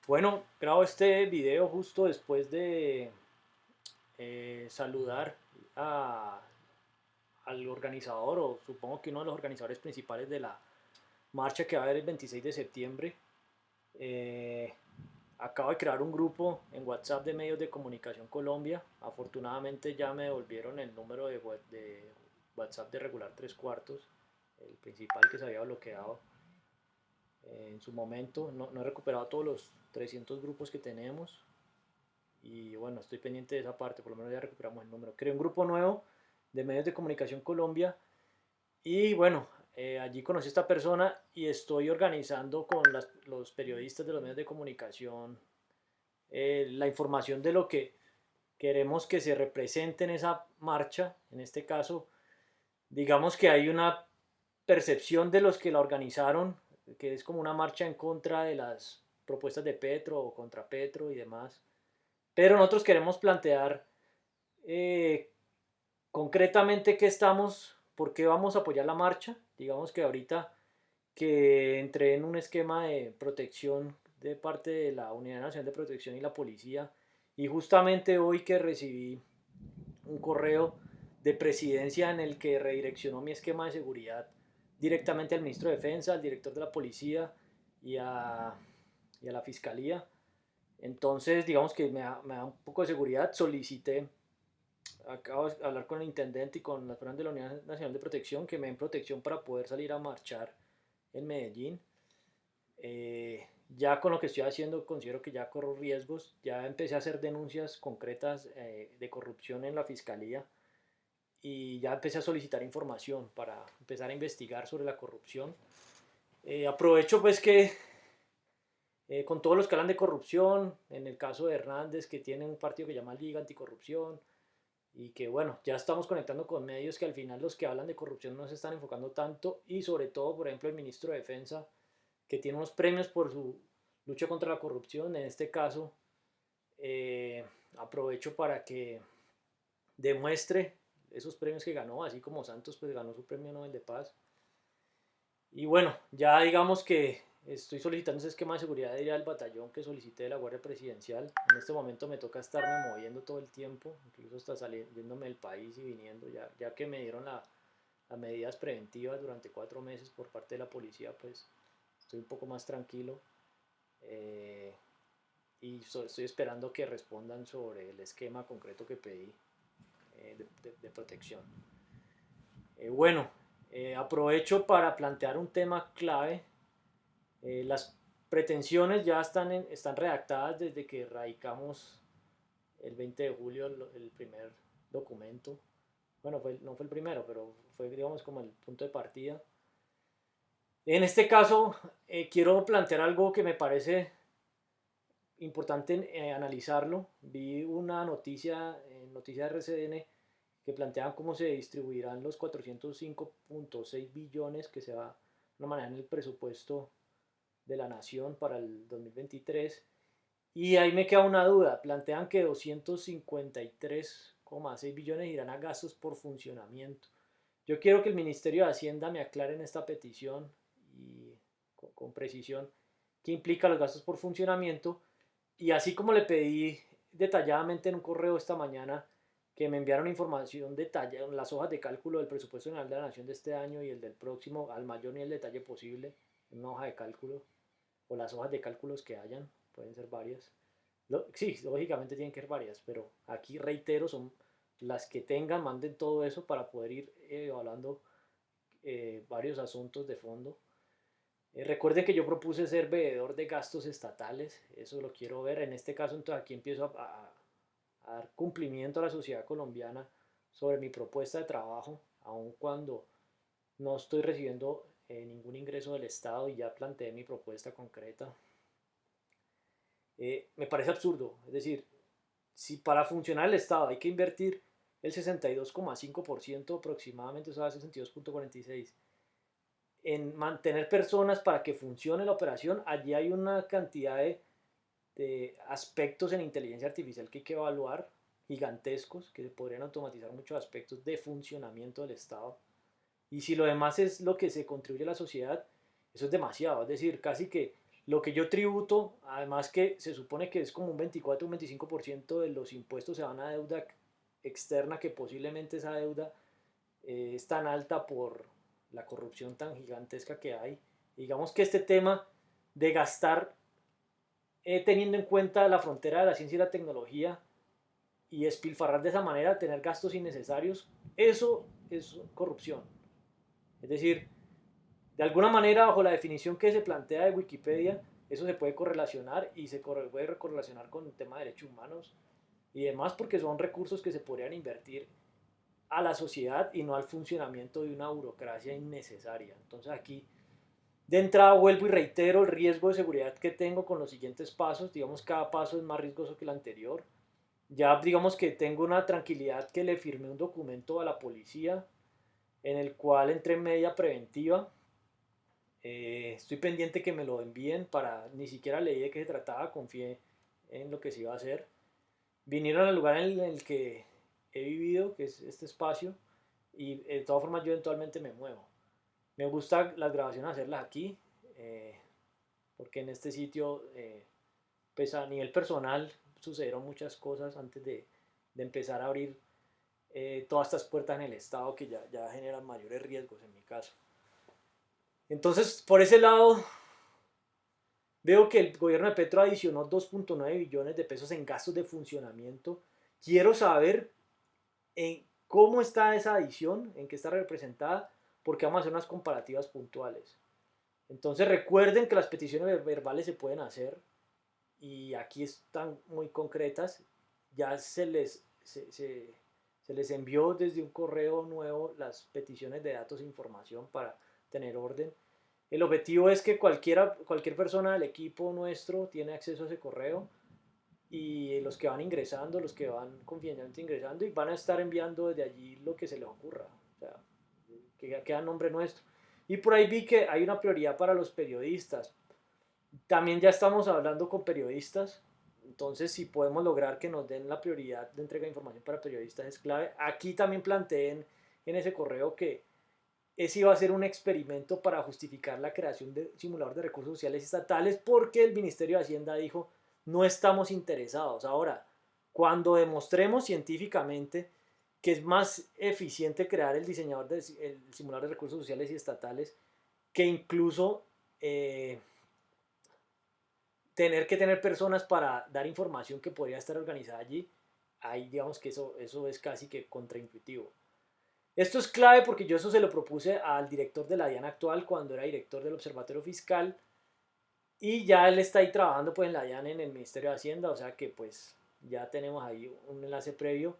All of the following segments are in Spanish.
Bueno, grabo este video justo después de saludar a- al organizador, o supongo que uno de los organizadores principales de la marcha que va a haber el 26 de septiembre. Eh, Acabo de crear un grupo en WhatsApp de Medios de Comunicación Colombia. Afortunadamente ya me devolvieron el número de WhatsApp de Regular Tres Cuartos, el principal que se había bloqueado en su momento. No he recuperado todos los 300 grupos que tenemos. Y bueno, estoy pendiente de esa parte, por lo menos ya recuperamos el número. Creé un grupo nuevo de Medios de Comunicación Colombia y bueno, allí conocí a esta persona y estoy organizando con los periodistas de los medios de comunicación la información de lo que queremos que se represente en esa marcha. En este caso, digamos que hay una percepción de los que la organizaron, que es como una marcha en contra de las propuestas de Petro o contra Petro y demás. Pero nosotros queremos plantear eh, concretamente qué estamos, por qué vamos a apoyar la marcha. Digamos que ahorita que entré en un esquema de protección de parte de la Unidad Nacional de Protección y la policía, y justamente hoy que recibí un correo de presidencia en el que redireccionó mi esquema de seguridad directamente al ministro de Defensa, al director de la policía y y a la fiscalía. Entonces, digamos que me da un poco de seguridad. Solicité, acabo de hablar con el intendente y con las personas de la Unidad Nacional de Protección que me den protección para poder salir a marchar en Medellín. Ya con lo que estoy haciendo considero que ya corro riesgos. Ya empecé a hacer denuncias concretas de corrupción en la fiscalía y ya empecé a solicitar información para empezar a investigar sobre la corrupción. Aprovecho pues que con todos los que hablan de corrupción, en el caso de Hernández, que tiene un partido que se llama Liga Anticorrupción, y que bueno, ya estamos conectando con medios que al final los que hablan de corrupción no se están enfocando tanto, y sobre todo, por ejemplo, el ministro de Defensa, que tiene unos premios por su lucha contra la corrupción. En este caso, eh, aprovecho para que demuestre esos premios que ganó, así como Santos pues ganó su premio Nobel de Paz. Y bueno, ya digamos que estoy solicitando ese esquema de seguridad de ir al batallón que solicité de la Guardia Presidencial. En este momento me toca estarme moviendo todo el tiempo, incluso hasta saliéndome del país y viniendo, ya que me dieron las medidas preventivas durante 4 meses por parte de la policía, pues estoy un poco más tranquilo. eh, y estoy esperando que respondan sobre el esquema concreto que pedí de protección. Bueno, aprovecho para plantear un tema clave. Las pretensiones ya están redactadas desde que radicamos el 20 de julio el primer documento. Bueno, no fue el primero, pero fue, digamos, como el punto de partida. En este caso, quiero plantear algo que me parece importante analizarlo. Vi una noticia en Noticia RCN que planteaban cómo se distribuirán los 405.6 billones que se va a manejar en el presupuesto de la nación para el 2023. Y ahí me queda una duda. Plantean que 253,6 billones irán a gastos por funcionamiento. Yo quiero que el Ministerio de Hacienda me aclare en esta petición y con precisión qué implica los gastos por funcionamiento. Y así como le pedí detalladamente en un correo esta mañana que me enviaron información detallada, las hojas de cálculo del presupuesto general de la nación de este año y el del próximo al mayor nivel de detalle posible en una hoja de cálculo, o las hojas de cálculos que hayan, pueden ser varias. Sí, lógicamente tienen que ser varias, pero aquí reitero, son las que tengan, manden todo eso para poder ir evaluando varios asuntos de fondo. Recuerden que yo propuse ser veedor de gastos estatales, eso lo quiero ver. En este caso, entonces aquí empiezo a dar cumplimiento a la sociedad colombiana sobre mi propuesta de trabajo, aun cuando no estoy recibiendo ningún ingreso del Estado y ya planteé mi propuesta concreta. Me parece absurdo, es decir, si para funcionar el Estado hay que invertir el 62,5% aproximadamente, o sea, 62,46, en mantener personas para que funcione la operación, allí hay una cantidad de aspectos en inteligencia artificial que hay que evaluar, gigantescos, que se podrían automatizar muchos aspectos de funcionamiento del Estado. Y si lo demás es lo que se contribuye a la sociedad, eso es demasiado. Es decir, casi que lo que yo tributo, además que se supone que es como un 24 o un 25% de los impuestos se van a deuda externa, que posiblemente esa deuda es tan alta por la corrupción tan gigantesca que hay. Digamos que este tema de gastar teniendo en cuenta la frontera de la ciencia y la tecnología y despilfarrar de esa manera, tener gastos innecesarios, eso es corrupción. Es decir, de alguna manera, bajo la definición que se plantea de Wikipedia, eso se puede correlacionar y se puede correlacionar con el tema de derechos humanos y demás, porque son recursos que se podrían invertir a la sociedad y no al funcionamiento de una burocracia innecesaria. Entonces aquí, de entrada, vuelvo y reitero el riesgo de seguridad que tengo con los siguientes pasos. Digamos, cada paso es más riesgoso que el anterior. Ya digamos que tengo una tranquilidad que le firmé un documento a la policía en el cual entré en medida preventiva. Estoy pendiente que me lo envíen para, ni siquiera leí de qué se trataba, confié en lo que se iba a hacer. Vinieron al lugar en el que he vivido, que es este espacio, y de todas formas yo eventualmente me muevo. Me gusta las grabaciones hacerlas aquí, eh, porque en este sitio, pues a nivel personal, sucedieron muchas cosas antes de empezar a abrir todas estas puertas en el Estado que ya generan mayores riesgos en mi caso. Entonces, por ese lado, veo que el gobierno de Petro adicionó 2.9 billones de pesos en gastos de funcionamiento. Quiero saber en cómo está esa adición, en qué está representada, porque vamos a hacer unas comparativas puntuales. Entonces recuerden que las peticiones verbales se pueden hacer y aquí están muy concretas. Ya se les envió desde un correo nuevo las peticiones de datos e información para tener orden. El objetivo es que cualquier persona del equipo nuestro tiene acceso a ese correo y los que van ingresando, los que van confidencialmente ingresando y van a estar enviando desde allí lo que se les ocurra, o sea, que queda a nombre nuestro. Y por ahí vi que hay una prioridad para los periodistas. También ya estamos hablando con periodistas, entonces si podemos lograr que nos den la prioridad de entrega de información para periodistas es clave. Aquí también planteé en ese correo que ese iba a ser un experimento para justificar la creación de simulador de recursos sociales estatales porque el Ministerio de Hacienda dijo no estamos interesados. Ahora, cuando demostremos científicamente que es más eficiente crear el simulador de recursos sociales y estatales que incluso tener que tener personas para dar información que podría estar organizada allí, ahí digamos que eso es casi que contraintuitivo. Esto es clave porque yo eso se lo propuse al director de la DIAN actual cuando era director del Observatorio Fiscal y ya él está ahí trabajando pues en la DIAN en el Ministerio de Hacienda, o sea que pues ya tenemos ahí un enlace previo,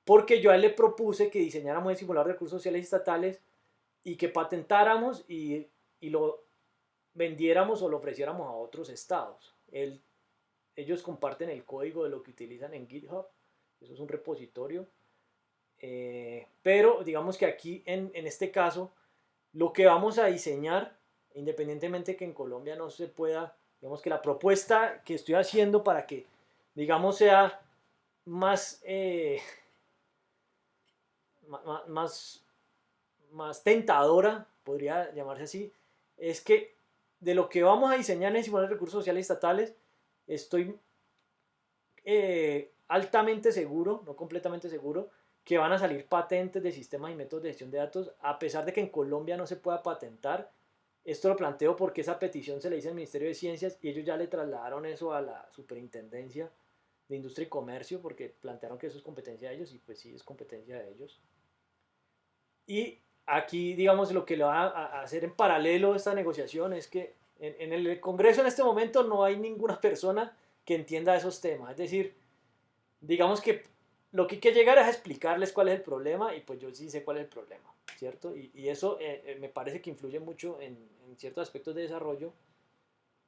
porque yo a él le propuse que diseñáramos el simulador de recursos sociales estatales y que patentáramos y lo vendiéramos o lo ofreciéramos a otros estados. Ellos comparten el código de lo que utilizan en GitHub, eso es un repositorio, pero digamos que aquí en este caso lo que vamos a diseñar, independientemente que en Colombia no se pueda, digamos que la propuesta que estoy haciendo para que digamos sea más, más, más tentadora, podría llamarse así, es que de lo que vamos a diseñar en el simulador de recursos sociales estatales, estoy altamente seguro, no completamente seguro, que van a salir patentes de sistemas y métodos de gestión de datos, a pesar de que en Colombia no se pueda patentar. Esto lo planteo porque esa petición se le hizo al Ministerio de Ciencias y ellos ya le trasladaron eso a la Superintendencia de Industria y Comercio porque plantearon que eso es competencia de ellos y pues sí es competencia de ellos. Y aquí, digamos, lo que le va a hacer en paralelo esta negociación es que en el Congreso en este momento no hay ninguna persona que entienda esos temas. Es decir, digamos que lo que hay que llegar es a explicarles cuál es el problema y pues yo sí sé cuál es el problema, ¿cierto? Y eso me parece que influye mucho en ciertos aspectos de desarrollo,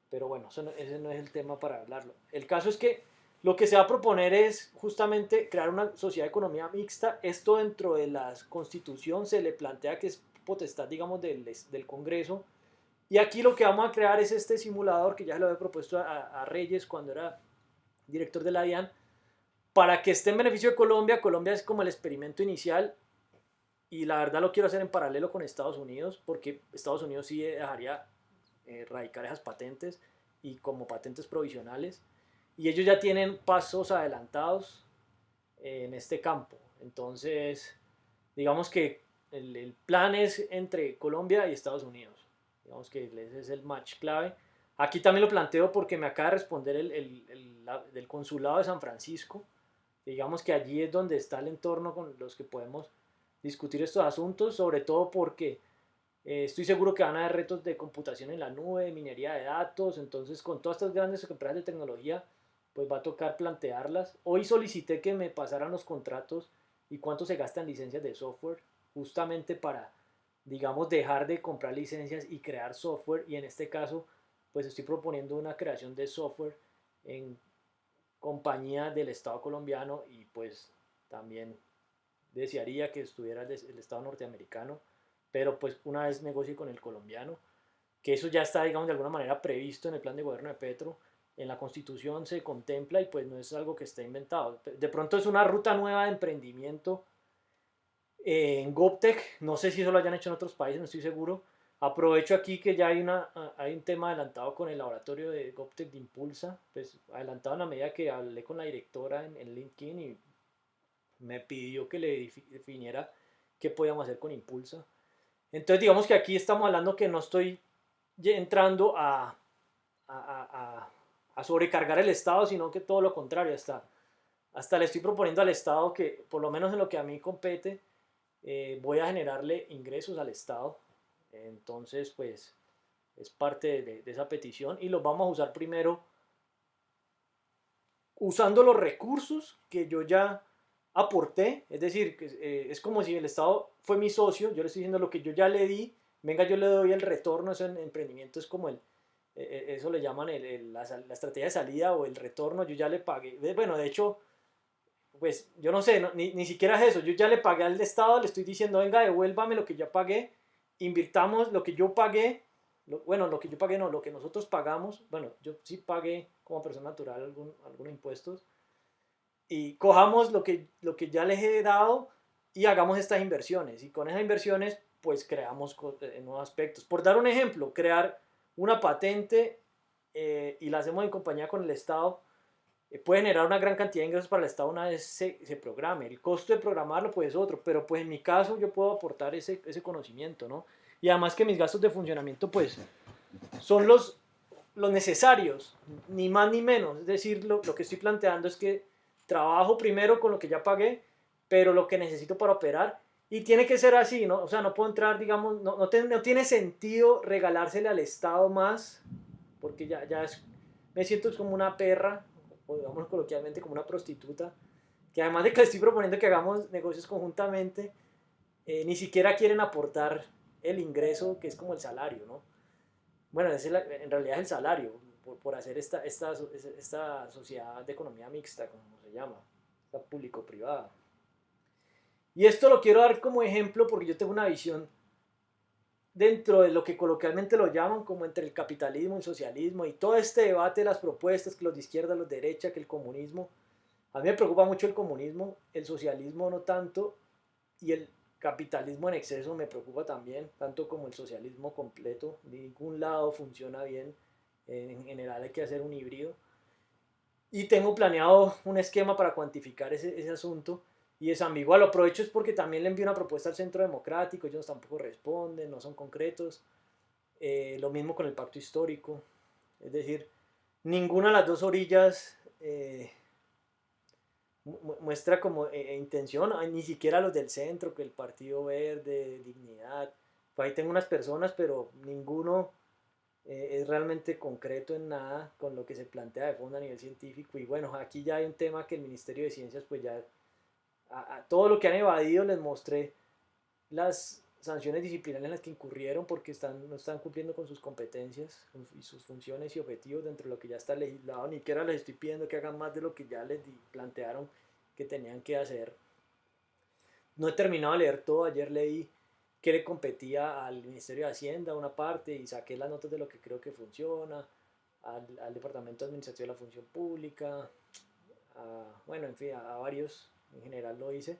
pero bueno, ese no es el tema para hablarlo. El caso es que lo que se va a proponer es justamente crear una sociedad de economía mixta. Esto dentro de la constitución se le plantea que es potestad, digamos, del Congreso. Y aquí lo que vamos a crear es este simulador que ya se lo había propuesto a Reyes cuando era director de la DIAN, para que esté en beneficio de Colombia. Colombia es como el experimento inicial y la verdad lo quiero hacer en paralelo con Estados Unidos porque Estados Unidos sí dejaría radicar esas patentes y como patentes provisionales, y ellos ya tienen pasos adelantados en este campo. Entonces, digamos que el plan es entre Colombia y Estados Unidos. Digamos que ese es el match clave. Aquí también lo planteo porque me acaba de responder del consulado de San Francisco. Digamos que allí es donde está el entorno con los que podemos discutir estos asuntos, sobre todo porque estoy seguro que van a haber retos de computación en la nube, de minería de datos, entonces con todas estas grandes empresas de tecnología, pues va a tocar plantearlas. Hoy solicité que me pasaran los contratos y cuánto se gasta en licencias de software, justamente para, digamos, dejar de comprar licencias y crear software, y en este caso, pues estoy proponiendo una creación de software en compañía del Estado colombiano, y pues también desearía que estuviera el Estado norteamericano, pero pues una vez negocie con el colombiano, que eso ya está, digamos, de alguna manera previsto en el plan de gobierno de Petro, en la Constitución se contempla, y pues no es algo que esté inventado. De pronto es una ruta nueva de emprendimiento en GovTech, no sé si eso lo hayan hecho en otros países, no estoy seguro. Aprovecho aquí que ya hay un tema adelantado con el laboratorio de GovTech de Impulsa, pues adelantado en la medida que hablé con la directora en LinkedIn, y me pidió que le definiera qué podíamos hacer con Impulsa. Entonces digamos que aquí estamos hablando que no estoy entrando a sobrecargar el Estado, sino que todo lo contrario, hasta le estoy proponiendo al Estado que, por lo menos en lo que a mí compete, voy a generarle ingresos al Estado. Entonces, pues, es parte de esa petición, y los vamos a usar primero usando los recursos que yo ya aporté, es decir, que es como si el Estado fue mi socio, yo le estoy diciendo lo que yo ya le di, venga, yo le doy el retorno. Eso en emprendimiento es como eso le llaman la estrategia de salida o el retorno. Yo ya le pagué, bueno, de hecho, pues yo no sé, ni siquiera es eso, yo ya le pagué al Estado, le estoy diciendo, venga, devuélvame lo que ya pagué, invirtamos lo que yo pagué, bueno, lo que yo pagué no, lo que nosotros pagamos, bueno, yo sí pagué como persona natural algunos impuestos, y cojamos lo que ya les he dado y hagamos estas inversiones, y con esas inversiones pues creamos nuevos aspectos. Por dar un ejemplo, crear una patente, y la hacemos en compañía con el Estado, puede generar una gran cantidad de ingresos para el Estado una vez se programe. El costo de programarlo pues es otro, pero pues en mi caso yo puedo aportar ese conocimiento, ¿no? Y además que mis gastos de funcionamiento pues son los necesarios, ni más ni menos. Es decir, lo que estoy planteando es que trabajo primero con lo que ya pagué, pero lo que necesito para operar, y tiene que ser así, ¿no? O sea, no puedo entrar, digamos, no tiene sentido regalársele al Estado más, porque me siento como una perra, o digamos coloquialmente como una prostituta, que además de que estoy proponiendo que hagamos negocios conjuntamente, ni siquiera quieren aportar el ingreso, que es como el salario, ¿no? Bueno, en realidad es el salario por hacer esta sociedad de economía mixta, como se llama, esta público-privada. Y esto lo quiero dar como ejemplo porque yo tengo una visión dentro de lo que coloquialmente lo llaman como entre el capitalismo y el socialismo, y todo este debate de las propuestas, que los de izquierda, los de derecha, que el comunismo. A mí me preocupa mucho el comunismo, el socialismo no tanto, y el capitalismo en exceso me preocupa también, tanto como el socialismo completo. De ningún lado funciona bien, en general hay que hacer un híbrido. Y tengo planeado un esquema para cuantificar ese asunto, y es ambiguo. Lo aprovecho es porque también le envío una propuesta al Centro Democrático, ellos tampoco responden, no son concretos. Lo mismo con el pacto histórico, es decir, ninguna de las dos orillas muestra como intención, ni siquiera los del centro, que el Partido Verde, Dignidad, pues ahí tengo unas personas, pero ninguno es realmente concreto en nada con lo que se plantea de fondo a nivel científico. Y bueno, aquí ya hay un tema que el Ministerio de Ciencias, pues ya a todo lo que han evadido les mostré las sanciones disciplinarias en las que incurrieron, porque no están cumpliendo con sus competencias y sus funciones y objetivos dentro de lo que ya está legislado. Ni siquiera les estoy pidiendo que hagan más de lo que ya les plantearon que tenían que hacer. No he terminado de leer todo. Ayer leí que le competía al Ministerio de Hacienda una parte, y saqué las notas de lo que creo que funciona, al Departamento Administrativo de la Función Pública, bueno, en fin, a varios en general lo hice.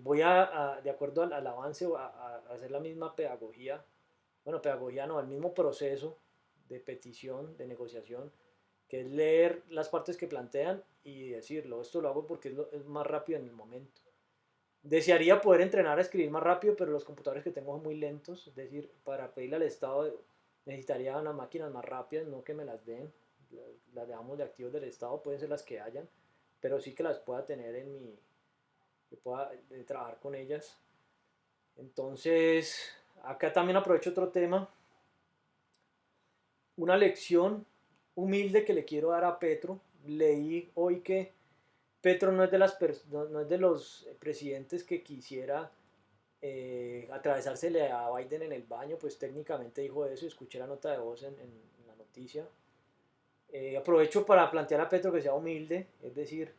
Voy de acuerdo al avance, a hacer la misma pedagogía, bueno, pedagogía no, el mismo proceso de petición, de negociación, que es leer las partes que plantean y decirlo. Esto lo hago porque es más rápido en el momento. Desearía poder entrenar a escribir más rápido, pero los computadores que tengo son muy lentos. Es decir, para pedirle al Estado necesitaría unas máquinas más rápidas, no que me las den. Las dejamos de activos del Estado, pueden ser las que hayan, pero sí que las pueda tener en mi, que pueda trabajar con ellas. Entonces, acá también aprovecho otro tema, una lección humilde que le quiero dar a Petro. Leí hoy que Petro no es de, no es de los presidentes que quisiera atravesársele a Biden en el baño, pues técnicamente dijo eso, escuché la nota de voz en la noticia. Aprovecho para plantear a Petro que sea humilde, es decir,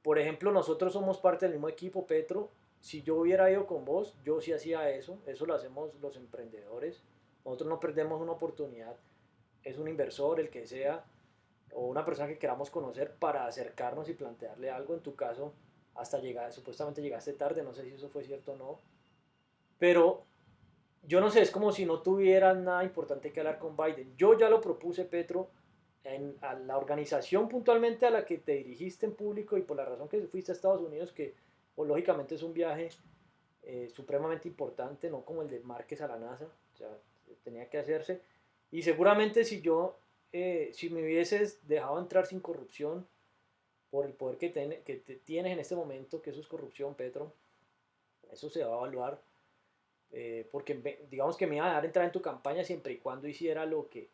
por ejemplo, nosotros somos parte del mismo equipo, Petro. Si yo hubiera ido con vos, yo sí hacía eso. Eso lo hacemos los emprendedores. Nosotros no perdemos una oportunidad. Es un inversor, el que sea, o una persona que queramos conocer para acercarnos y plantearle algo. En tu caso, hasta llegar, supuestamente llegaste tarde, no sé si eso fue cierto o no. Pero yo no sé, es como si no tuvieran nada importante que hablar con Biden. Yo ya lo propuse, Petro, a la organización puntualmente a la que te dirigiste en público y por la razón que fuiste a Estados Unidos, que pues, lógicamente es un viaje supremamente importante, no como el de Márquez a la NASA, o sea, tenía que hacerse. Y seguramente si yo, si me hubieses dejado entrar sin corrupción, por el poder que tienes en este momento, que eso es corrupción, Petro, eso se va a evaluar porque digamos que me iba a dejar entrar en tu campaña siempre y cuando hiciera lo que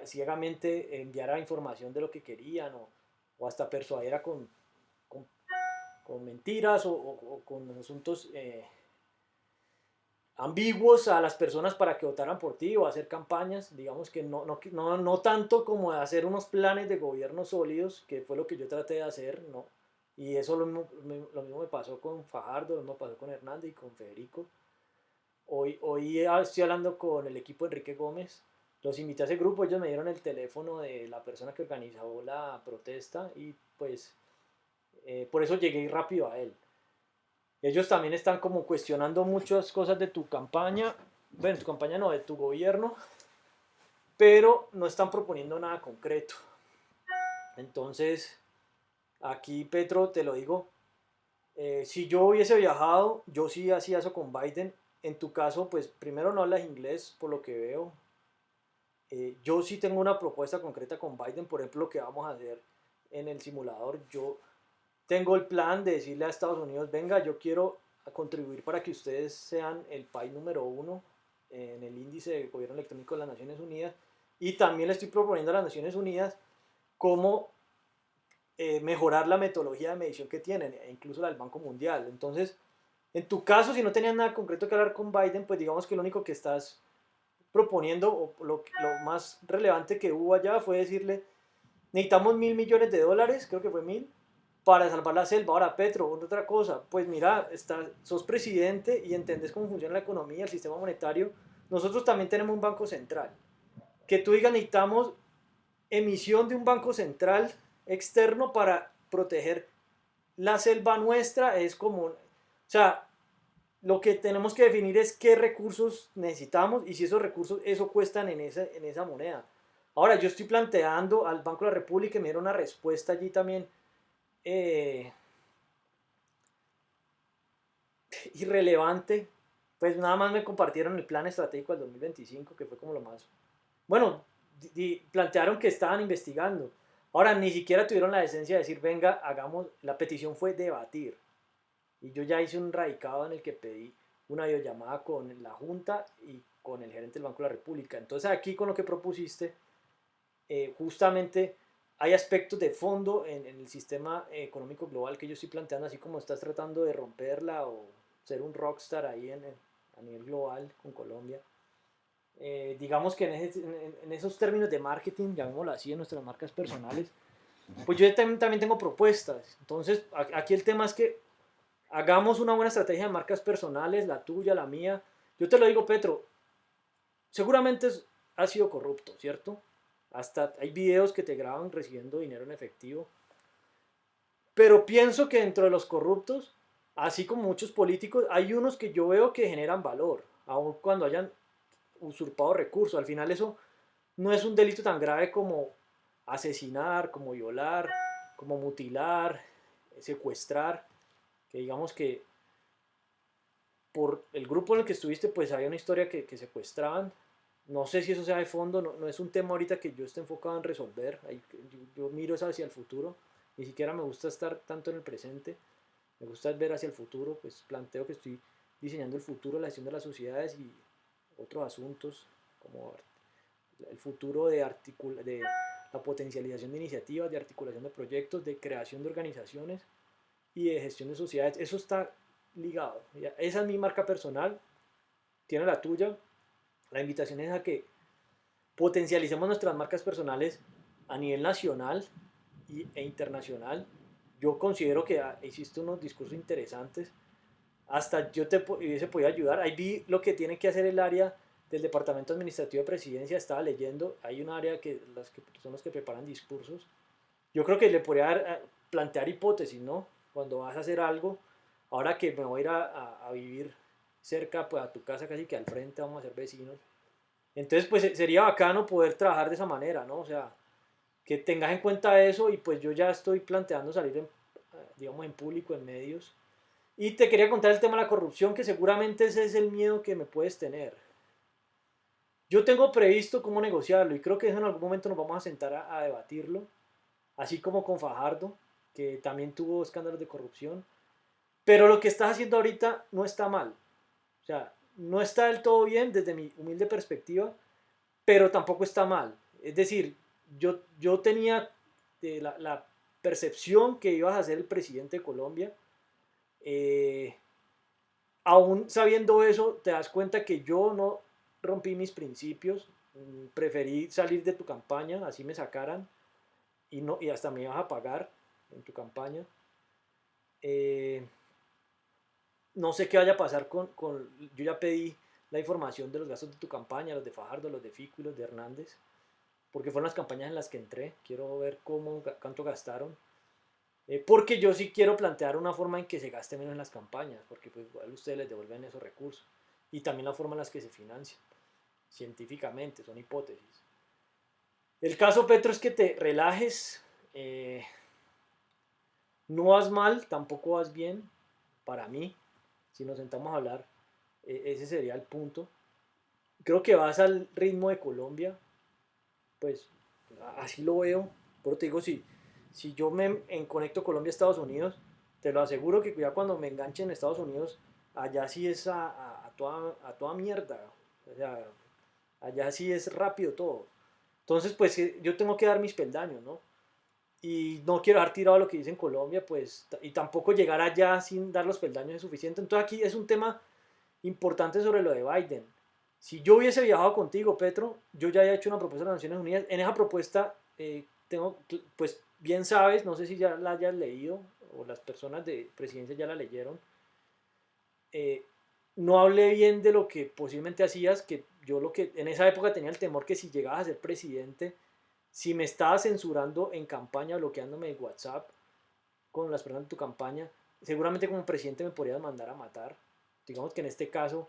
ciegamente enviara información de lo que querían o hasta persuadiera con, con mentiras o con asuntos ambiguos a las personas para que votaran por ti o hacer campañas, digamos que no tanto como hacer unos planes de gobierno sólidos, que fue lo que yo traté de hacer, ¿no? Y eso lo mismo me pasó con Fajardo, lo mismo pasó con Hernández y con Federico. Hoy estoy hablando con el equipo de Enrique Gómez. Los invité a ese grupo, ellos me dieron el teléfono de la persona que organizó la protesta y pues por eso llegué rápido a él. Ellos también están como cuestionando muchas cosas de tu campaña, bueno, tu campaña no, de tu gobierno, pero no están proponiendo nada concreto. Entonces, aquí Petro, te lo digo, si yo hubiese viajado, yo sí hacía eso con Biden. En tu caso, pues primero no hablas inglés, por lo que veo. Yo sí tengo una propuesta concreta con Biden, por ejemplo, lo que vamos a hacer en el simulador. Yo tengo el plan de decirle a Estados Unidos, venga, yo quiero contribuir para que ustedes sean el país número uno en el índice de gobierno electrónico de las Naciones Unidas. Y también le estoy proponiendo a las Naciones Unidas cómo mejorar la metodología de medición que tienen, e incluso la del Banco Mundial. Entonces, en tu caso, si no tenías nada concreto que hablar con Biden, pues digamos que lo único que estás proponiendo, o lo más relevante que hubo allá fue decirle, necesitamos $1.000 millones, creo que fue 1.000, para salvar la selva. Ahora, Petro, otra cosa, pues mira, sos presidente y entendés cómo funciona la economía, el sistema monetario. Nosotros también tenemos un banco central. Que tú digas, necesitamos emisión de un banco central externo para proteger la selva nuestra, es como, o sea, lo que tenemos que definir es qué recursos necesitamos y si esos recursos, eso cuestan en esa moneda. Ahora, yo estoy planteando al Banco de la República y me dieron una respuesta allí también eh, irrelevante. Pues nada más me compartieron el plan estratégico del 2025, que fue como lo más... Bueno, plantearon que estaban investigando. Ahora, ni siquiera tuvieron la decencia de decir, venga, hagamos... La petición fue debatir. Y yo ya hice un radicado en el que pedí una videollamada con la Junta y con el gerente del Banco de la República. Entonces aquí con lo que propusiste, justamente hay aspectos de fondo en el sistema económico global que yo estoy planteando, así como estás tratando de romperla o ser un rockstar ahí a nivel global con Colombia. Digamos que en esos términos de marketing, llamémoslo así, en nuestras marcas personales, pues yo también tengo propuestas. Entonces aquí el tema es que hagamos una buena estrategia de marcas personales, la tuya, la mía. Yo te lo digo, Petro, seguramente has sido corrupto, ¿cierto? Hasta hay videos que te graban recibiendo dinero en efectivo. Pero pienso que dentro de los corruptos, así como muchos políticos, hay unos que yo veo que generan valor, aun cuando hayan usurpado recursos. Al final eso no es un delito tan grave como asesinar, como violar, como mutilar, secuestrar, que digamos que por el grupo en el que estuviste pues había una historia que secuestraban. No sé si eso sea de fondo, no es un tema ahorita que yo esté enfocado en resolver. Yo miro eso hacia el futuro, ni siquiera me gusta estar tanto en el presente, me gusta ver hacia el futuro, pues planteo que estoy diseñando el futuro, la gestión de las sociedades y otros asuntos como el futuro de la potencialización de iniciativas, de articulación de proyectos, de creación de organizaciones y de gestión de sociedades. Eso está ligado. Esa es mi marca personal, tiene la tuya. La invitación es a que potencialicemos nuestras marcas personales a nivel nacional e internacional. Yo considero que existen unos discursos interesantes. Hasta yo te hubiese podido ayudar. Ahí vi lo que tiene que hacer el área del Departamento Administrativo de Presidencia. Estaba leyendo. Hay un área que son los que preparan discursos. Yo creo que le podría plantear hipótesis, ¿no? Cuando vas a hacer algo, ahora que me voy a ir a vivir cerca, pues a tu casa casi que al frente, vamos a ser vecinos. Entonces, pues sería bacano poder trabajar de esa manera, ¿no? O sea, que tengas en cuenta eso y pues yo ya estoy planteando salir, digamos, en público, en medios. Y te quería contar el tema de la corrupción, que seguramente ese es el miedo que me puedes tener. Yo tengo previsto cómo negociarlo y creo que eso en algún momento nos vamos a sentar a debatirlo, así como con Fajardo, que también tuvo escándalos de corrupción. Pero lo que estás haciendo ahorita no está mal. O sea, no está del todo bien desde mi humilde perspectiva, pero tampoco está mal. Es decir, yo tenía la percepción que ibas a ser el presidente de Colombia. Eh, Aún sabiendo eso, te das cuenta que yo no rompí mis principios. Preferí salir de tu campaña, así me sacaran, y hasta me ibas a pagar en tu campaña. Eh, no sé qué vaya a pasar yo ya pedí la información de los gastos de tu campaña, los de Fajardo, los de Fico y los de Hernández, porque fueron las campañas en las que entré. Quiero ver cuánto gastaron. Porque yo sí quiero plantear una forma en que se gaste menos en las campañas, porque pues igual ustedes les devuelven esos recursos. Y también la forma en la que se financian, científicamente, son hipótesis. El caso, Petro, es que te relajes, eh, no vas mal, tampoco vas bien, para mí, si nos sentamos a hablar, ese sería el punto. Creo que vas al ritmo de Colombia, pues así lo veo. Pero te digo, si yo me conecto Colombia-Estados Unidos, te lo aseguro que ya cuando me enganche en Estados Unidos, allá sí es a toda mierda. O sea, allá sí es rápido todo. Entonces, pues yo tengo que dar mis peldaños, ¿no? Y no quiero dejar tirado lo que dice en Colombia, pues, y tampoco llegar allá sin dar los peldaños es suficiente. Entonces aquí es un tema importante sobre lo de Biden. Si yo hubiese viajado contigo, Petro, yo ya había hecho una propuesta a las Naciones Unidas. En esa propuesta, pues bien sabes, no sé si ya la hayas leído o las personas de presidencia ya la leyeron. eh, no hablé bien de lo que posiblemente hacías, que yo lo que en esa época tenía el temor que si llegabas a ser presidente, si me estabas censurando en campaña, bloqueándome de WhatsApp con las personas de tu campaña, seguramente como presidente me podrías mandar a matar. Digamos que en este caso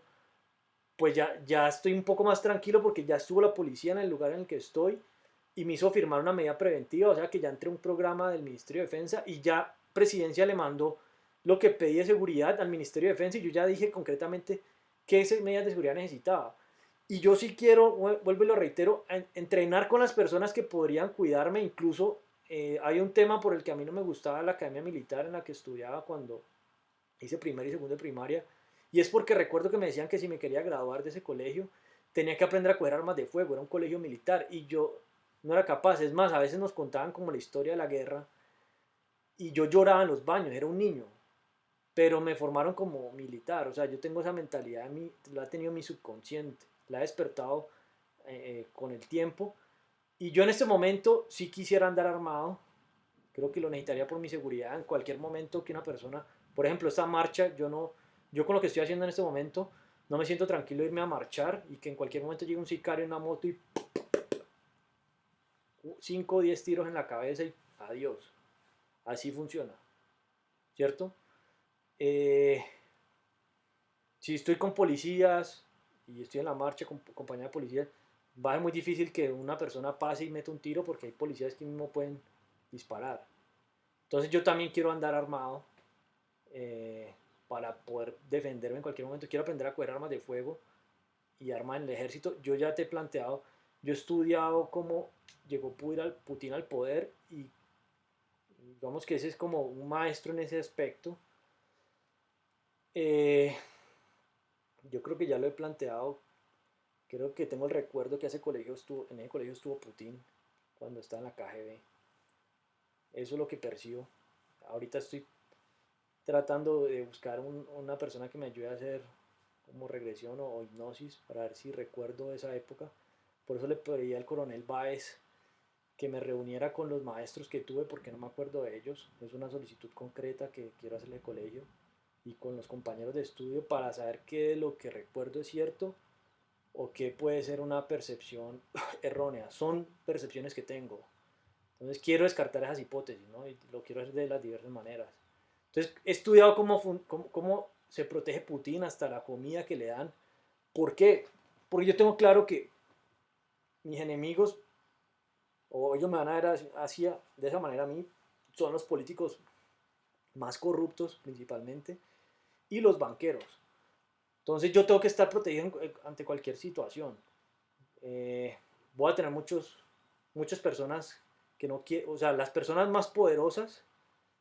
pues ya estoy un poco más tranquilo porque ya estuvo la policía en el lugar en el que estoy y me hizo firmar una medida preventiva, o sea que ya entré a un programa del Ministerio de Defensa y ya Presidencia le mandó lo que pedí de seguridad al Ministerio de Defensa y yo ya dije concretamente qué medidas de seguridad necesitaba. Y yo sí quiero, vuelvo y lo reitero, entrenar con las personas que podrían cuidarme, incluso hay un tema por el que a mí no me gustaba la academia militar en la que estudiaba cuando hice primaria y segundo de primaria, y es porque recuerdo que me decían que si me quería graduar de ese colegio, tenía que aprender a coger armas de fuego, era un colegio militar, y yo no era capaz. Es más, a veces nos contaban como la historia de la guerra, y yo lloraba en los baños, era un niño, pero me formaron como militar, o sea, yo tengo esa mentalidad, la he tenido en mi subconsciente, la he despertado con el tiempo, y yo en este momento sí quisiera andar armado, creo que lo necesitaría por mi seguridad en cualquier momento que una persona, por ejemplo, esta marcha, yo con lo que estoy haciendo en este momento, no me siento tranquilo irme a marchar y que en cualquier momento llegue un sicario en una moto y 5 o 10 tiros en la cabeza y adiós. Así funciona, ¿cierto? Eh, si estoy con policías, y estoy en la marcha con compañía de policías, va a ser muy difícil que una persona pase y meta un tiro porque hay policías que mismo pueden disparar. Entonces yo también quiero andar armado eh, para poder defenderme en cualquier momento. Quiero aprender a coger armas de fuego y armas en el ejército. Yo ya te he planteado, yo he estudiado cómo llegó Putin al poder y digamos que ese es como un maestro en ese aspecto. Eh, yo creo que ya lo he planteado. Creo que tengo el recuerdo que en ese colegio estuvo Putin cuando estaba en la KGB. Eso es lo que percibo. Ahorita estoy tratando de buscar una persona que me ayude a hacer como regresión o hipnosis para ver si recuerdo esa época. Por eso le pedí al coronel Báez que me reuniera con los maestros que tuve porque no me acuerdo de ellos. Es una solicitud concreta que quiero hacerle al colegio y con los compañeros de estudio para saber qué de lo que recuerdo es cierto o qué puede ser una percepción errónea. Son percepciones que tengo. Entonces quiero descartar esas hipótesis, ¿no? Y lo quiero hacer de las diversas maneras. Entonces he estudiado cómo se protege Putin, hasta la comida que le dan. ¿Por qué? Porque yo tengo claro que mis enemigos, o ellos me van a ver de esa manera a mí, son los políticos más corruptos principalmente y los banqueros. Entonces yo tengo que estar protegido ante cualquier situación. Eh, Voy a tener muchas personas que no quieren, o sea, las personas más poderosas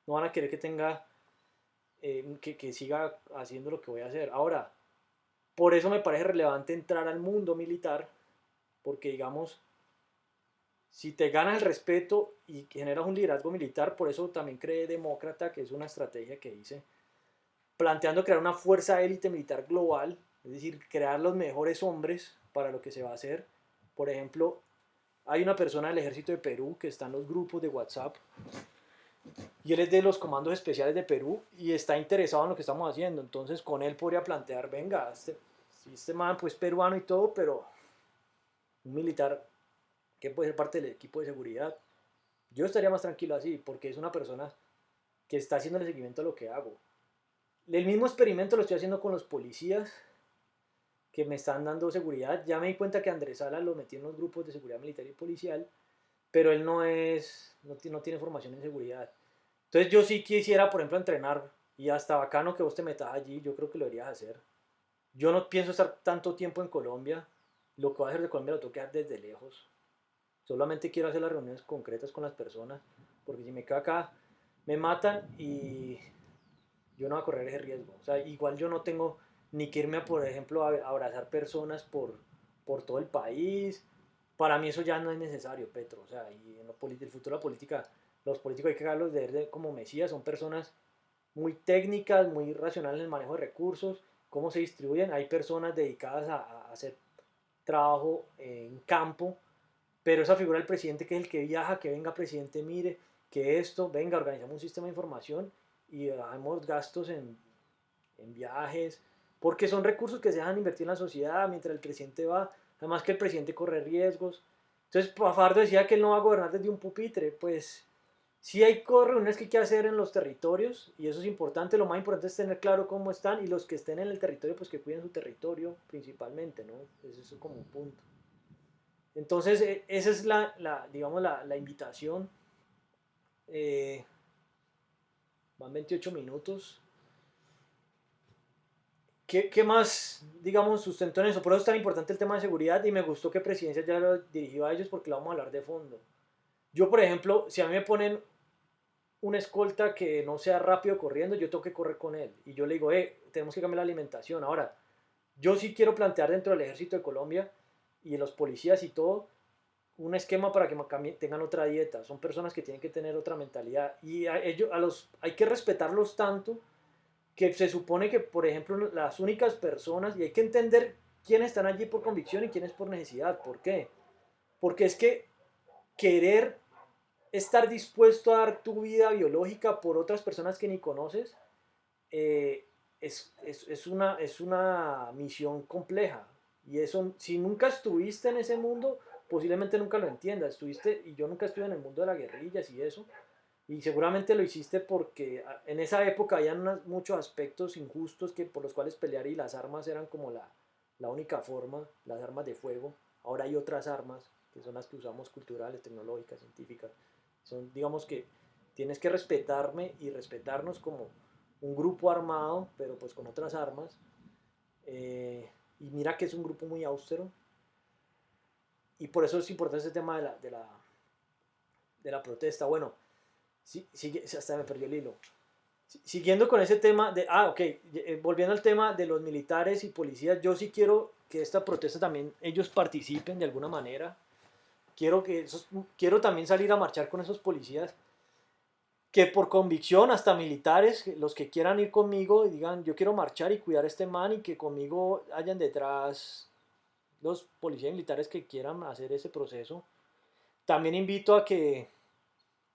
no van a querer que tenga, que siga haciendo lo que voy a hacer. Ahora, por eso me parece relevante entrar al mundo militar, porque digamos, si te ganas el respeto y generas un liderazgo militar, por eso también creé Demócrata, que es una estrategia que hice, planteando crear una fuerza élite militar global, es decir, crear los mejores hombres para lo que se va a hacer. Por ejemplo, hay una persona del ejército de Perú que está en los grupos de WhatsApp y él es de los comandos especiales de Perú y está interesado en lo que estamos haciendo. Entonces con él podría plantear, venga, este man pues peruano y todo, pero un militar que puede ser parte del equipo de seguridad. Yo estaría más tranquilo así porque es una persona que está haciendo el seguimiento a lo que hago. El mismo experimento lo estoy haciendo con los policías que me están dando seguridad. Ya me di cuenta que Andrés Sala lo metí en los grupos de seguridad militar y policial, pero él no tiene formación en seguridad. Entonces yo sí quisiera, por ejemplo, entrenar y hasta bacano que vos te metas allí, yo creo que lo deberías hacer. Yo no pienso estar tanto tiempo en Colombia, lo que voy a hacer de Colombia lo tengo que hacer desde lejos. Solamente quiero hacer las reuniones concretas con las personas, porque si me quedo acá, me matan y yo no voy a correr ese riesgo. O sea, igual yo no tengo ni que irme, por ejemplo, a abrazar personas por todo el país. Para mí eso ya no es necesario, Petro. O sea, y en el futuro de la política, los políticos hay que dejarlos de ver como mesías, son personas muy técnicas, muy racionales en el manejo de recursos, cómo se distribuyen. Hay personas dedicadas a hacer trabajo en campo, pero esa figura del presidente que es el que viaja, que venga presidente, mire, que esto, venga, organizamos un sistema de información y hagamos gastos en viajes, porque son recursos que se dejan invertir en la sociedad mientras el presidente va, además que el presidente corre riesgos. Entonces, Fajardo decía que él no va a gobernar desde un pupitre, pues sí hay reuniones que hay que hacer en los territorios y eso es importante, lo más importante es tener claro cómo están y los que estén en el territorio pues que cuiden su territorio principalmente, ¿no? Eso es como un punto. Entonces, esa es digamos, la invitación. Eh, Van 28 minutos. ¿Qué más, digamos, sustentó en eso? Por eso es tan importante el tema de seguridad y me gustó que Presidencia ya lo dirigió a ellos porque lo vamos a hablar de fondo. Yo, por ejemplo, si a mí me ponen una escolta que no sea rápido corriendo, yo tengo que correr con él. Y yo le digo, tenemos que cambiar la alimentación. Ahora, yo sí quiero plantear dentro del ejército de Colombia y de los policías y todo, un esquema para que tengan otra dieta. Son personas que tienen que tener otra mentalidad. Y hay que respetarlos tanto que se supone que, por ejemplo, las únicas personas, y hay que entender quiénes están allí por convicción y quiénes por necesidad. ¿Por qué? Porque es que querer estar dispuesto a dar tu vida biológica por otras personas que ni conoces eh, es una misión compleja. Y eso, si nunca estuviste en ese mundo, posiblemente nunca lo entiendas. Y yo nunca estuve en el mundo de las guerrillas y eso, y seguramente lo hiciste porque en esa época había muchos aspectos injustos por los cuales pelear y las armas eran como la única forma, las armas de fuego. Ahora hay otras armas, que son las que usamos culturales, tecnológicas, científicas. Son, digamos que tienes que respetarme y respetarnos como un grupo armado, pero pues con otras armas. Y mira que es un grupo muy austero. Y por eso es importante ese tema de la protesta. Bueno, hasta me perdió el hilo. Siguiendo con ese tema ok, volviendo al tema de los militares y policías, yo sí quiero que esta protesta también ellos participen de alguna manera. Quiero también salir a marchar con esos policías que por convicción, hasta militares, los que quieran ir conmigo y digan yo quiero marchar y cuidar a este man, y que conmigo hayan detrás los policías militares que quieran hacer ese proceso. También invito a que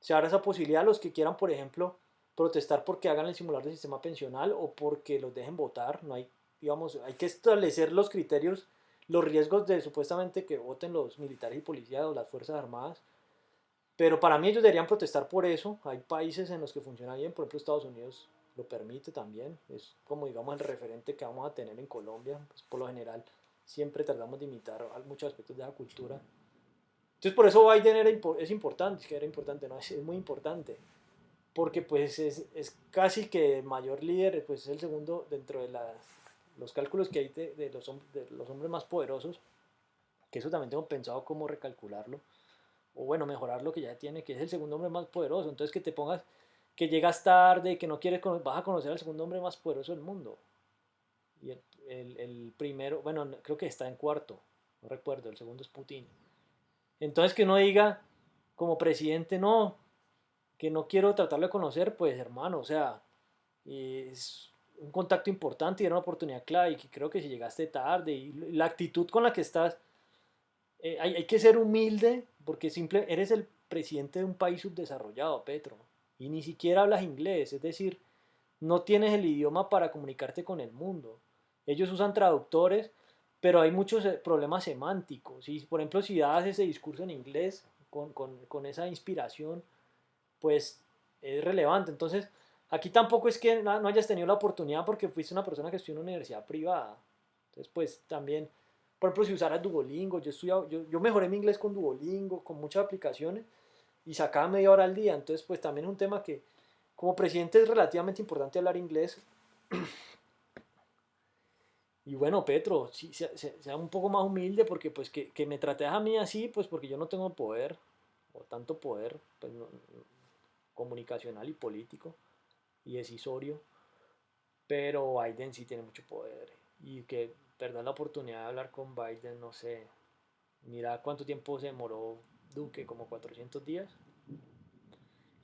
se abra esa posibilidad a los que quieran, por ejemplo, protestar porque hagan el simulador del sistema pensional o porque los dejen votar. No hay, digamos, hay que establecer los criterios, los riesgos de supuestamente que voten los militares y policías o las fuerzas armadas. Pero para mí ellos deberían protestar por eso. Hay países en los que funciona bien, por ejemplo Estados Unidos lo permite también. Es como digamos el referente que vamos a tener en Colombia. Pues por lo general siempre tratamos de imitar muchos aspectos de la cultura. Entonces por eso Biden es importante, es que era importante, no, es muy importante, porque pues es casi que el mayor líder, pues es el segundo dentro de los cálculos que hay de los hombres más poderosos, que eso también tengo pensado cómo recalcularlo, o bueno, mejorar lo que ya tiene, que es el segundo hombre más poderoso. Entonces que te pongas, que llegas tarde, que no quieres, vas a conocer al segundo hombre más poderoso del mundo. Y el primero, bueno, creo que está en cuarto, no recuerdo, el segundo es Putin. Entonces que uno diga como presidente, no, que no quiero tratarlo de conocer, pues hermano, o sea, es un contacto importante y era una oportunidad clave, y que creo que si llegaste tarde y la actitud con la que estás, hay que ser humilde porque eres el presidente de un país subdesarrollado, Petro, y ni siquiera hablas inglés, es decir, no tienes el idioma para comunicarte con el mundo. Ellos usan traductores, pero hay muchos problemas semánticos. Y por ejemplo, si das ese discurso en inglés con esa inspiración, pues es relevante. Entonces, aquí tampoco es que no hayas tenido la oportunidad porque fuiste una persona que estudió en una universidad privada. Entonces, pues también, por ejemplo, si usaras Duolingo, yo mejoré mi inglés con Duolingo, con muchas aplicaciones, y sacaba media hora al día. Entonces, pues también es un tema que como presidente es relativamente importante hablar inglés. Y bueno, Petro, sí, sea un poco más humilde porque pues que me trates a mí así, pues porque yo no tengo poder, o tanto poder, pues comunicacional y político y decisorio, pero Biden sí tiene mucho poder, y que perder la oportunidad de hablar con Biden, no sé, mira cuánto tiempo se demoró Duque, como 400 días,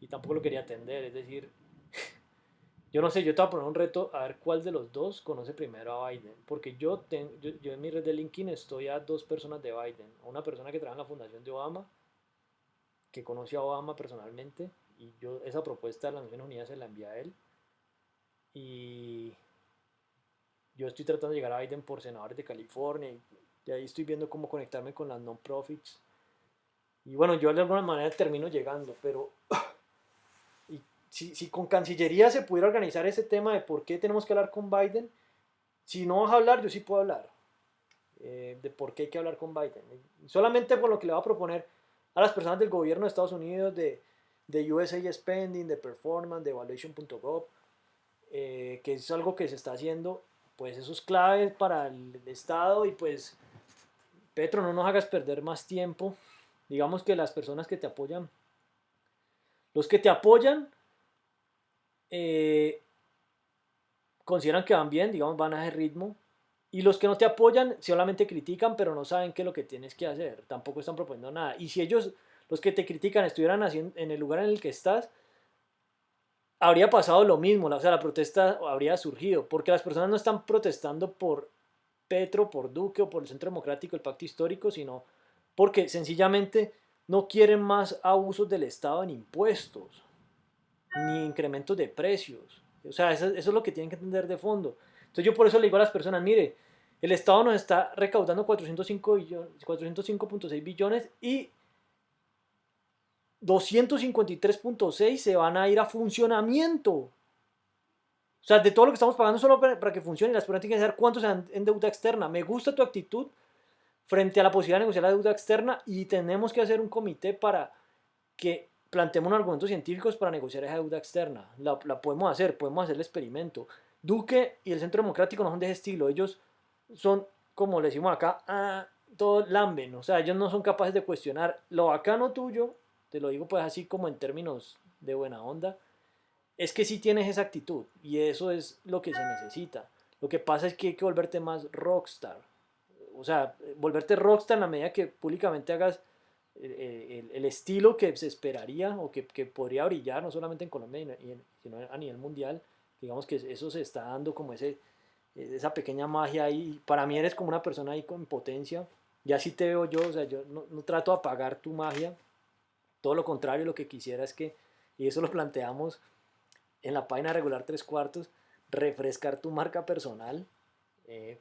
y tampoco lo quería atender. Es decir, yo no sé, yo te voy a poner un reto a ver cuál de los dos conoce primero a Biden, porque yo en mi red de LinkedIn estoy a dos personas de Biden, a una persona que trabaja en la fundación de Obama, que conoció a Obama personalmente, y yo esa propuesta de las Naciones Unidas se la envié a él, y yo estoy tratando de llegar a Biden por senadores de California, y de ahí estoy viendo cómo conectarme con las non-profits, y bueno, yo de alguna manera termino llegando, pero y si con Cancillería se pudiera organizar ese tema de por qué tenemos que hablar con Biden, si no vas a hablar, yo sí puedo hablar de por qué hay que hablar con Biden. Solamente por lo que le va a proponer a las personas del gobierno de Estados Unidos, de USA Spending, de Performance, de Evaluation.gov, que es algo que se está haciendo, pues eso es clave para el Estado. Y pues, Petro, no nos hagas perder más tiempo. Digamos que las personas que te apoyan, los que te apoyan, eh, consideran que van bien, digamos, van a ese ritmo. Y los que no te apoyan solamente critican, pero no saben qué es lo que tienes que hacer. Tampoco están proponiendo nada. Y si ellos, los que te critican, estuvieran haciendo, en el lugar en el que estás, habría pasado lo mismo. O sea, la protesta habría surgido. Porque las personas no están protestando por Petro, por Duque o por el Centro Democrático, el Pacto Histórico, sino porque sencillamente no quieren más abusos del Estado en impuestos, ni incrementos de precios. O sea, eso es lo que tienen que entender de fondo. Entonces yo por eso le digo a las personas, mire, el Estado nos está recaudando 405.6 billones, y 253.6 se van a ir a funcionamiento. O sea, de todo lo que estamos pagando solo para que funcione, las personas tienen que saber cuánto se dan en deuda externa. Me gusta tu actitud frente a la posibilidad de negociar la deuda externa y tenemos que hacer un comité para que planteemos unos argumentos científicos para negociar esa deuda externa. La podemos hacer el experimento. Duque y el Centro Democrático no son de ese estilo. Ellos son, como le decimos acá, todo lamben. O sea, ellos no son capaces de cuestionar. Lo bacano tuyo, te lo digo pues así como en términos de buena onda, es que sí tienes esa actitud y eso es lo que se necesita. Lo que pasa es que hay que volverte más rockstar. O sea, volverte rockstar en la medida que públicamente hagas el estilo que se esperaría o que podría brillar no solamente en Colombia sino a nivel mundial. Digamos que eso se está dando como esa pequeña magia ahí. Para mí eres como una persona ahí con potencia. Y así te veo yo, o sea, yo no trato de apagar tu magia. Todo lo contrario, lo que quisiera es que, y eso lo planteamos en la página regular tres cuartos, refrescar tu marca personal,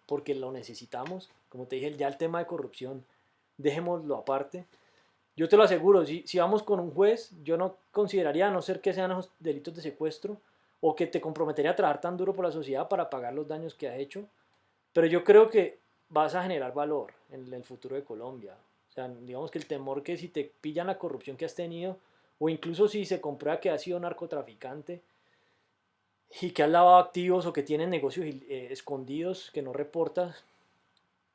porque lo necesitamos. Como te dije, ya el tema de corrupción, dejémoslo aparte. Yo te lo aseguro, si vamos con un juez, yo no consideraría, a no ser que sean esos delitos de secuestro, o que te comprometería a trabajar tan duro por la sociedad para pagar los daños que has hecho, pero yo creo que vas a generar valor en el futuro de Colombia. O sea, digamos que el temor que si te pillan la corrupción que has tenido, o incluso si se comprueba que has sido narcotraficante, y que has lavado activos o que tienes negocios escondidos que no reportas,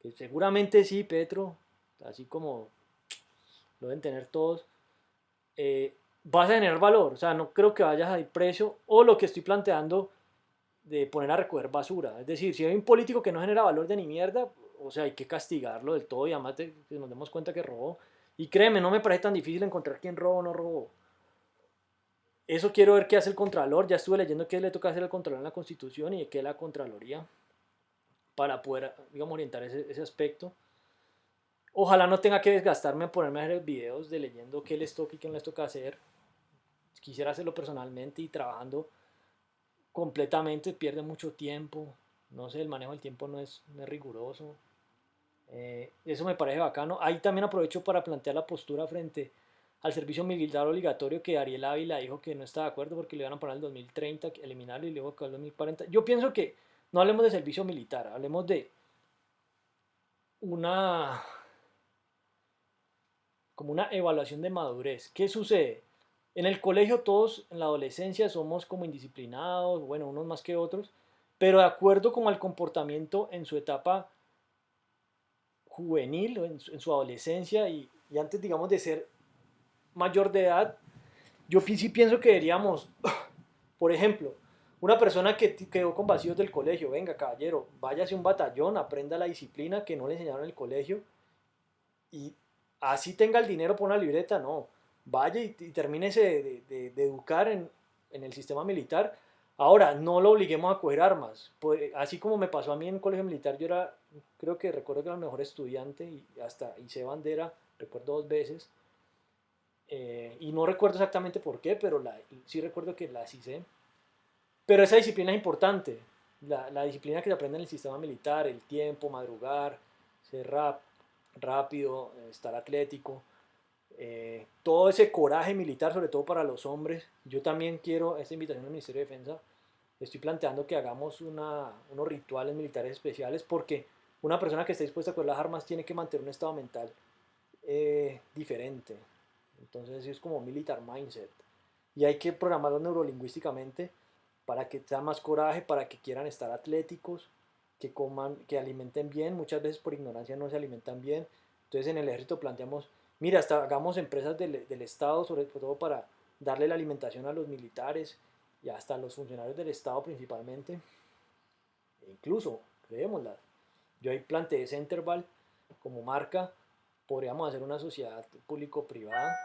que seguramente sí, Petro, así como lo deben tener todos, vas a generar valor. O sea, no creo que vayas a ir precio o lo que estoy planteando de poner a recoger basura. Es decir, si hay un político que no genera valor de ni mierda, o sea, hay que castigarlo del todo y además que nos demos cuenta que robó. Y créeme, no me parece tan difícil encontrar quién robó o no robó. Eso quiero ver qué hace el Contralor. Ya estuve leyendo qué le toca hacer al Contralor en la Constitución y de qué la Contraloría para poder, digamos, orientar ese aspecto. Ojalá no tenga que desgastarme en ponerme a hacer videos de leyendo qué les toca y qué no les toca hacer. Quisiera hacerlo personalmente y trabajando completamente, pierde mucho tiempo. No sé, el manejo del tiempo no es riguroso. Eso me parece bacano. Ahí también aprovecho para plantear la postura frente al servicio militar obligatorio que Ariel Ávila dijo que no está de acuerdo porque le iban a poner el 2030, eliminarlo y luego que el 2040. Yo pienso que no hablemos de servicio militar, hablemos de una como una evaluación de madurez. ¿Qué sucede? En el colegio todos en la adolescencia somos como indisciplinados, bueno, unos más que otros, pero de acuerdo como al comportamiento en su etapa juvenil, o en su adolescencia y antes, digamos, de ser mayor de edad, yo sí pienso que deberíamos, por ejemplo, una persona que quedó con vacíos del colegio, venga caballero, váyase a un batallón, aprenda la disciplina que no le enseñaron en el colegio y así tenga el dinero por una libreta, no. Vaya y termínese de educar en el sistema militar. Ahora, no lo obliguemos a coger armas. Pues, así como me pasó a mí en el colegio militar, yo era, creo que recuerdo que era el mejor estudiante y hasta hice bandera, recuerdo 2 veces. Y no recuerdo exactamente por qué, pero sí recuerdo que las hice. Pero esa disciplina es importante. La disciplina que se aprende en el sistema militar, el tiempo, madrugar, ser rápido, estar atlético, todo ese coraje militar, sobre todo para los hombres. Yo también quiero, esta invitación al Ministerio de Defensa, estoy planteando que hagamos unos rituales militares especiales porque una persona que esté dispuesta a coger las armas tiene que mantener un estado mental diferente. Entonces es como militar mindset. Y hay que programarlo neurolingüísticamente para que sea más coraje, para que quieran estar atléticos, que coman, que alimenten bien. Muchas veces por ignorancia no se alimentan bien. Entonces en el ejército planteamos, mira, hasta hagamos empresas del Estado, sobre todo para darle la alimentación a los militares y hasta a los funcionarios del Estado principalmente. E incluso, creémosla, yo ahí planteé Centerval como marca, podríamos hacer una sociedad público-privada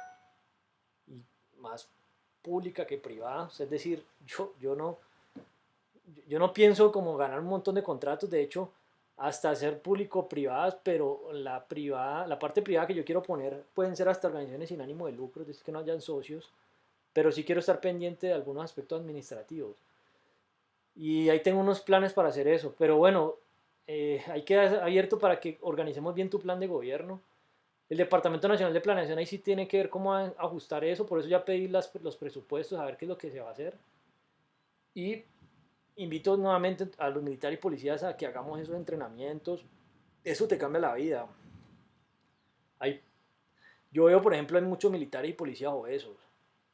y más pública que privada. Es decir, yo no pienso como ganar un montón de contratos, de hecho, hasta hacer público-privadas, pero la parte privada que yo quiero poner pueden ser hasta organizaciones sin ánimo de lucro, es decir, que no hayan socios, pero sí quiero estar pendiente de algunos aspectos administrativos. Y ahí tengo unos planes para hacer eso, pero bueno, hay que abierto para que organicemos bien tu plan de gobierno. El Departamento Nacional de Planeación ahí sí tiene que ver cómo ajustar eso, por eso ya pedí los presupuestos, a ver qué es lo que se va a hacer. Y invito nuevamente a los militares y policías a que hagamos esos entrenamientos. Eso te cambia la vida. Hay, yo veo, por ejemplo, hay muchos militares y policías obesos.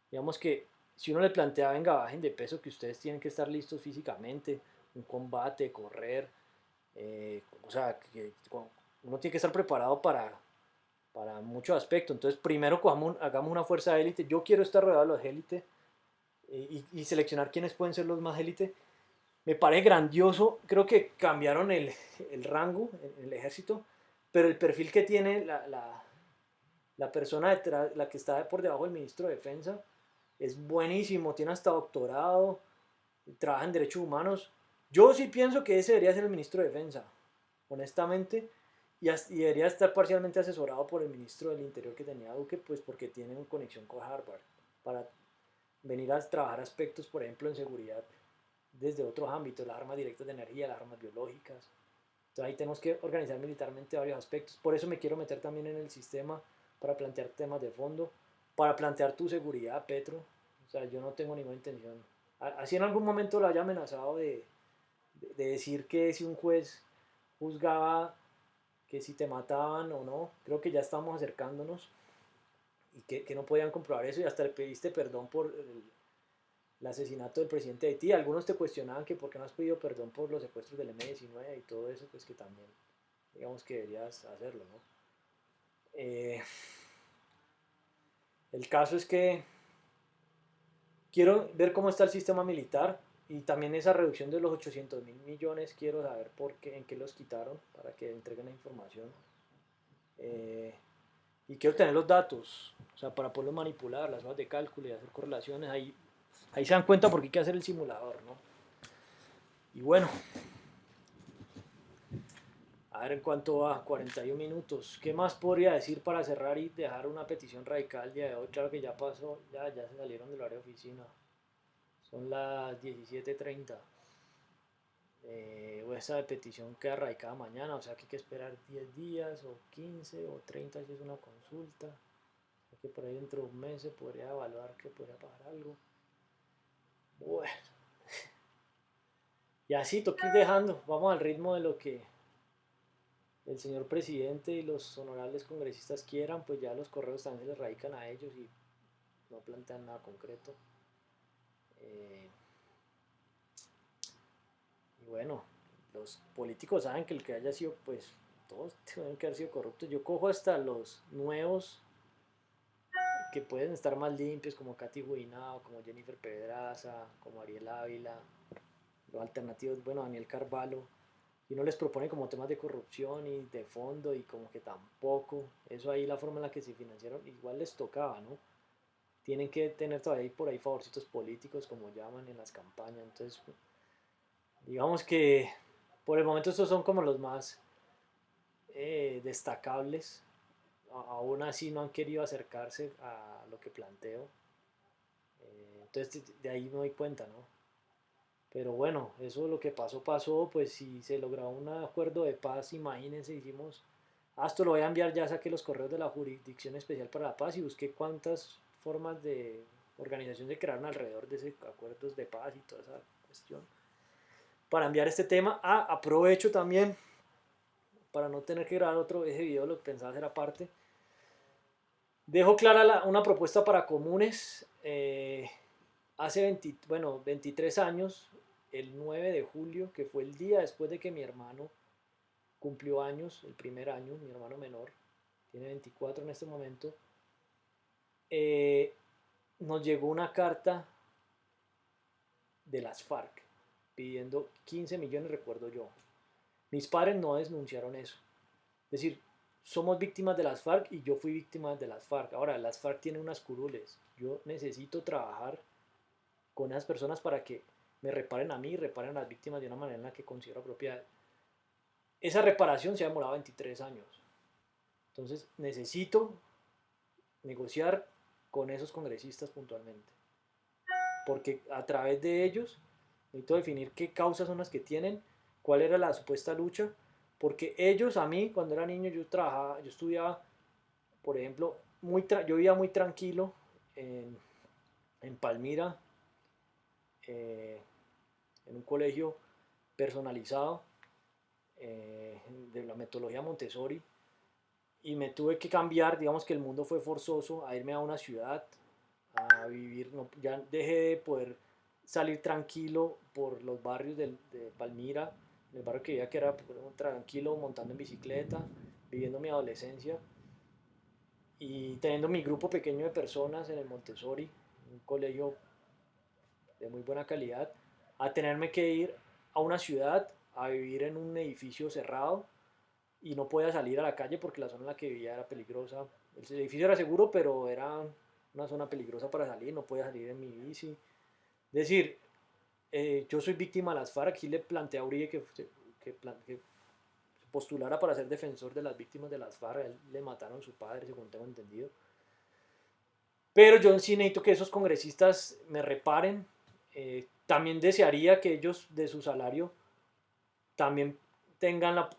Digamos que si uno le plantea, venga, bajen de peso, que ustedes tienen que estar listos físicamente, un combate, correr, o sea, que uno tiene que estar preparado para muchos aspectos. Entonces, primero hagamos una fuerza de élite. Yo quiero estar rodeado de los élites y seleccionar quiénes pueden ser los más élite. Me parece grandioso. Creo que cambiaron el rango en el ejército, pero el perfil que tiene la persona detrás, la que está por debajo del ministro de Defensa, es buenísimo. Tiene hasta doctorado, trabaja en derechos humanos. Yo sí pienso que ese debería ser el ministro de Defensa, honestamente, y debería estar parcialmente asesorado por el ministro del Interior que tenía Duque, pues porque tiene una conexión con Harvard, para venir a trabajar aspectos, por ejemplo, en seguridad desde otros ámbitos, las armas directas de energía, las armas biológicas. Entonces ahí tenemos que organizar militarmente varios aspectos. Por eso me quiero meter también en el sistema para plantear temas de fondo, para plantear tu seguridad, Petro. O sea, yo no tengo ninguna intención. Así en algún momento lo haya amenazado de decir que si un juez juzgaba que si te mataban o no, creo que ya estamos acercándonos y que no podían comprobar eso y hasta le pediste perdón por el asesinato del presidente de Haití. Algunos te cuestionaban que por qué no has pedido perdón por los secuestros del M-19 y todo eso, pues que también, digamos que deberías hacerlo, ¿no? El caso es que quiero ver cómo está el sistema militar y también esa reducción de los 800.000 millones, quiero saber por qué, en qué los quitaron para que entreguen la información. Eh, y quiero tener los datos, o sea, para poderlos manipular, las hojas de cálculo y hacer correlaciones. Ahí se dan cuenta por qué hay que hacer el simulador, ¿no? Y bueno, a ver en cuánto va, 41 minutos. ¿Qué más podría decir para cerrar y dejar una petición radical el día de hoy? Claro que ya pasó, ya se salieron del área de oficina. Son las 17:30. Esa petición queda radicada mañana, o sea que hay que esperar 10 días o 15 o 30 si es una consulta. O sea que por ahí dentro de un mes se podría evaluar que podría pasar algo. Bueno, y así toque ir dejando. Vamos al ritmo de lo que el señor presidente y los honorables congresistas quieran, pues ya los correos también se les radican a ellos y no plantean nada concreto. Eh, y bueno, los políticos saben que el que haya sido, pues todos tienen que haber sido corruptos. Yo cojo hasta los nuevos que pueden estar más limpios, como Katy Guinao, como Jennifer Pedraza, como Ariel Ávila, los alternativos, bueno, Daniel Carvalho, y uno les propone como temas de corrupción y de fondo y como que tampoco, eso ahí la forma en la que se financiaron, igual les tocaba, ¿no? Tienen que tener todavía por ahí favorcitos políticos, como llaman en las campañas, entonces digamos que por el momento estos son como los más destacables, aún así no han querido acercarse a lo que planteo, entonces de ahí me doy cuenta, ¿no? Pero bueno, eso lo que pasó, pasó, pues si se logró un acuerdo de paz, imagínense, hicimos, esto lo voy a enviar, ya saqué los correos de la Jurisdicción Especial para la Paz y busqué cuántas formas de organización se crearon alrededor de ese acuerdos de paz y toda esa cuestión. Para enviar este tema, aprovecho también, para no tener que grabar ese video, lo que pensaba hacer aparte, dejo clara una propuesta para comunes. Hace 23 años, el 9 de julio, que fue el día después de que mi hermano cumplió años, el primer año, mi hermano menor, tiene 24 en este momento, eh, nos llegó una carta de las FARC pidiendo 15 millones, recuerdo yo. Mis padres no denunciaron eso. Es decir, somos víctimas de las FARC y yo fui víctima de las FARC. Ahora, las FARC tienen unas curules. Yo necesito trabajar con esas personas para que me reparen a mí y reparen a las víctimas de una manera en la que considero apropiada. Esa reparación se ha demorado 23 años. Entonces necesito negociar con esos congresistas puntualmente. Porque a través de ellos necesito definir qué causas son las que tienen, cuál era la supuesta lucha. Porque ellos, a mí, cuando era niño, yo trabajaba, yo estudiaba, por ejemplo, yo vivía muy tranquilo en Palmira, eh, en un colegio personalizado de la metodología Montessori y me tuve que cambiar, digamos que el mundo fue forzoso a irme a una ciudad a vivir, no, ya dejé de poder salir tranquilo por los barrios de Palmira, en el barrio que vivía que era tranquilo montando en bicicleta, viviendo mi adolescencia y teniendo mi grupo pequeño de personas en el Montessori, un colegio de muy buena calidad, a tenerme que ir a una ciudad a vivir en un edificio cerrado y no podía salir a la calle porque la zona en la que vivía era peligrosa. El edificio era seguro, pero era una zona peligrosa para salir, no podía salir en mi bici. Es decir, yo soy víctima de las FARC, aquí le planteé a Uribe que postulara para ser defensor de las víctimas de las FARC, a él le mataron a su padre, según tengo entendido. Pero yo sí necesito que esos congresistas me reparen. También desearía que ellos de su salario también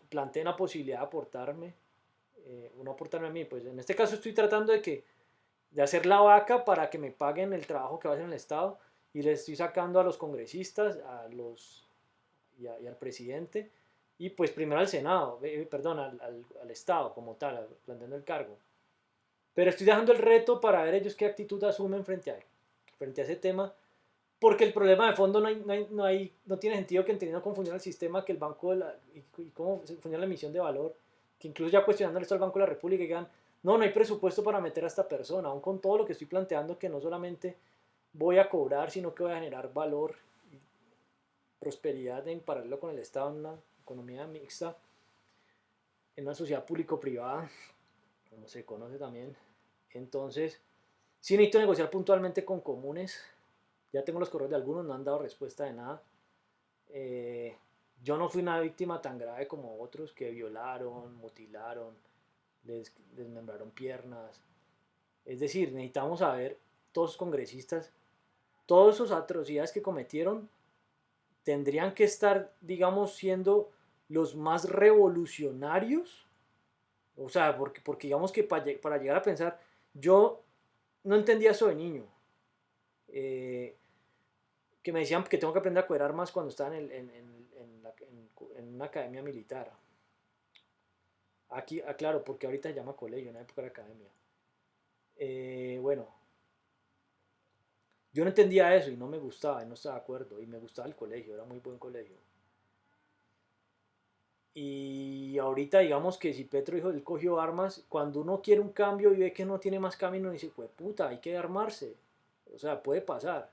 planteen la posibilidad de aportarme, no aportarme a mí, pues en este caso estoy tratando de hacer la vaca para que me paguen el trabajo que va a hacer en el Estado y le estoy sacando a los congresistas y al presidente y pues primero al Senado, perdón, al Estado como tal, planteando el cargo. Pero estoy dejando el reto para ver ellos qué actitud asumen frente a ese tema, porque el problema de fondo no tiene sentido que entendiendo cómo funciona el sistema, que el banco y cómo funciona la emisión de valor, que incluso ya cuestionando esto al Banco de la República, que digan, no hay presupuesto para meter a esta persona, aún con todo lo que estoy planteando, que no solamente voy a cobrar, sino que voy a generar valor y prosperidad en paralelo con el Estado en una economía mixta, en una sociedad público-privada, como se conoce también. Entonces, sí necesito negociar puntualmente con comunes. Ya tengo los correos de algunos, no han dado respuesta de nada. Eh, yo no fui una víctima tan grave como otros que violaron, mutilaron, desmembraron piernas. Es decir, necesitamos saber, todos los congresistas, todas esas atrocidades que cometieron tendrían que estar, digamos, siendo los más revolucionarios. O sea, porque digamos que para llegar a pensar, yo no entendía eso de niño. Eh, que me decían que tengo que aprender a coger armas cuando estaba en una academia militar. Aquí, claro, porque ahorita se llama colegio, en la época de academia. Bueno, yo no entendía eso y no me gustaba, y no estaba de acuerdo, y me gustaba el colegio, era muy buen colegio. Y ahorita digamos que si Petro dijo, él cogió armas, cuando uno quiere un cambio y ve que no tiene más camino, dice, pues puta, hay que armarse. O sea, puede pasar.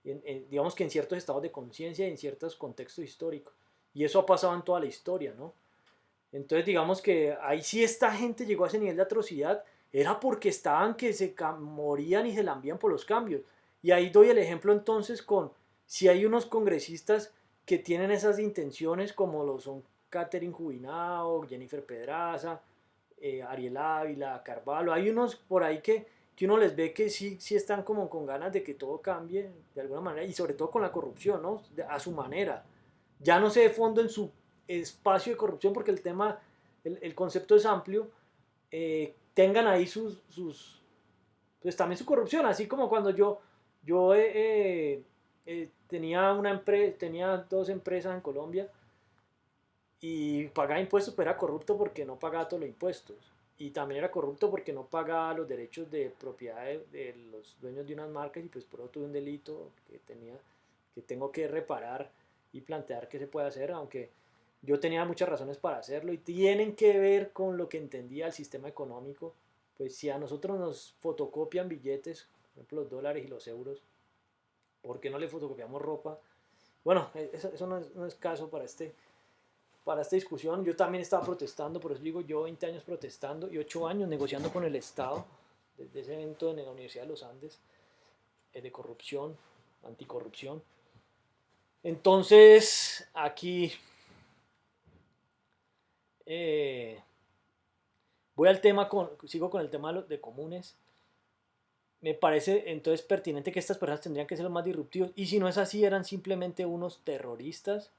Digamos que en ciertos estados de conciencia y en ciertos contextos históricos. Y eso ha pasado en toda la historia, ¿no? Entonces digamos que ahí sí esta gente llegó a ese nivel de atrocidad, era porque estaban que se morían y se lambían por los cambios. Y ahí doy el ejemplo entonces con, si hay unos congresistas que tienen esas intenciones como lo son Catherine Jubinao, Jennifer Pedraza, Ariel Ávila, Carvalho, hay unos por ahí que uno les ve que sí están como con ganas de que todo cambie de alguna manera y sobre todo con la corrupción, ¿no? A su manera. Ya no se de fondo en su espacio de corrupción porque el tema, el concepto es amplio, tengan ahí pues también su corrupción, así como cuando yo tenía dos empresas en Colombia y pagaba impuestos, pero era corrupto porque no pagaba todos los impuestos. Y también era corrupto porque no pagaba los derechos de propiedad de los dueños de unas marcas y pues por eso tuve un delito que tengo que reparar y plantear qué se puede hacer, aunque yo tenía muchas razones para hacerlo y tienen que ver con lo que entendía el sistema económico. Pues si a nosotros nos fotocopian billetes, por ejemplo los dólares y los euros, ¿por qué no le fotocopiamos ropa? Bueno, eso no es caso para esta discusión. Yo también estaba protestando, por eso digo, yo 20 años protestando y 8 años negociando con el Estado, desde ese evento en la Universidad de los Andes, de corrupción, anticorrupción. Entonces, aquí eh, voy al tema, sigo con el tema de comunes. Me parece entonces pertinente que estas personas tendrían que ser los más disruptivos y si no es así eran simplemente unos terroristas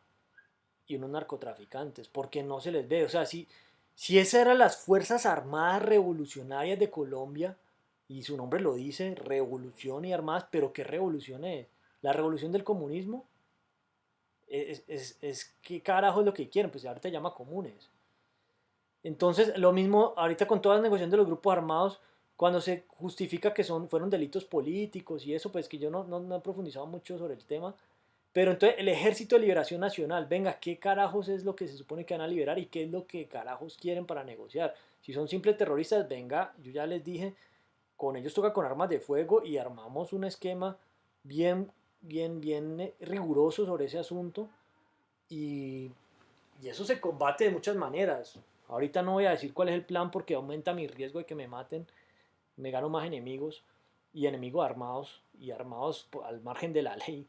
y unos narcotraficantes, porque no se les ve, o sea, si esas eran las Fuerzas Armadas Revolucionarias de Colombia, y su nombre lo dice, revolución y armadas, pero ¿qué revolución es? ¿La revolución del comunismo? ¿qué carajo es lo que quieren? Pues ahorita llama comunes. Entonces, lo mismo ahorita con todas las negociaciones de los grupos armados, cuando se justifica que fueron delitos políticos y eso, pues que yo no he profundizado mucho sobre el tema, pero entonces el Ejército de Liberación Nacional, venga, ¿qué carajos es lo que se supone que van a liberar y qué es lo que carajos quieren para negociar? Si son simples terroristas, venga, yo ya les dije, con ellos toca con armas de fuego y armamos un esquema bien, bien riguroso sobre ese asunto y, y eso se combate de muchas maneras. Ahorita no voy a decir cuál es el plan porque aumenta mi riesgo de que me maten, me gano más enemigos y enemigos armados y armados al margen de la ley.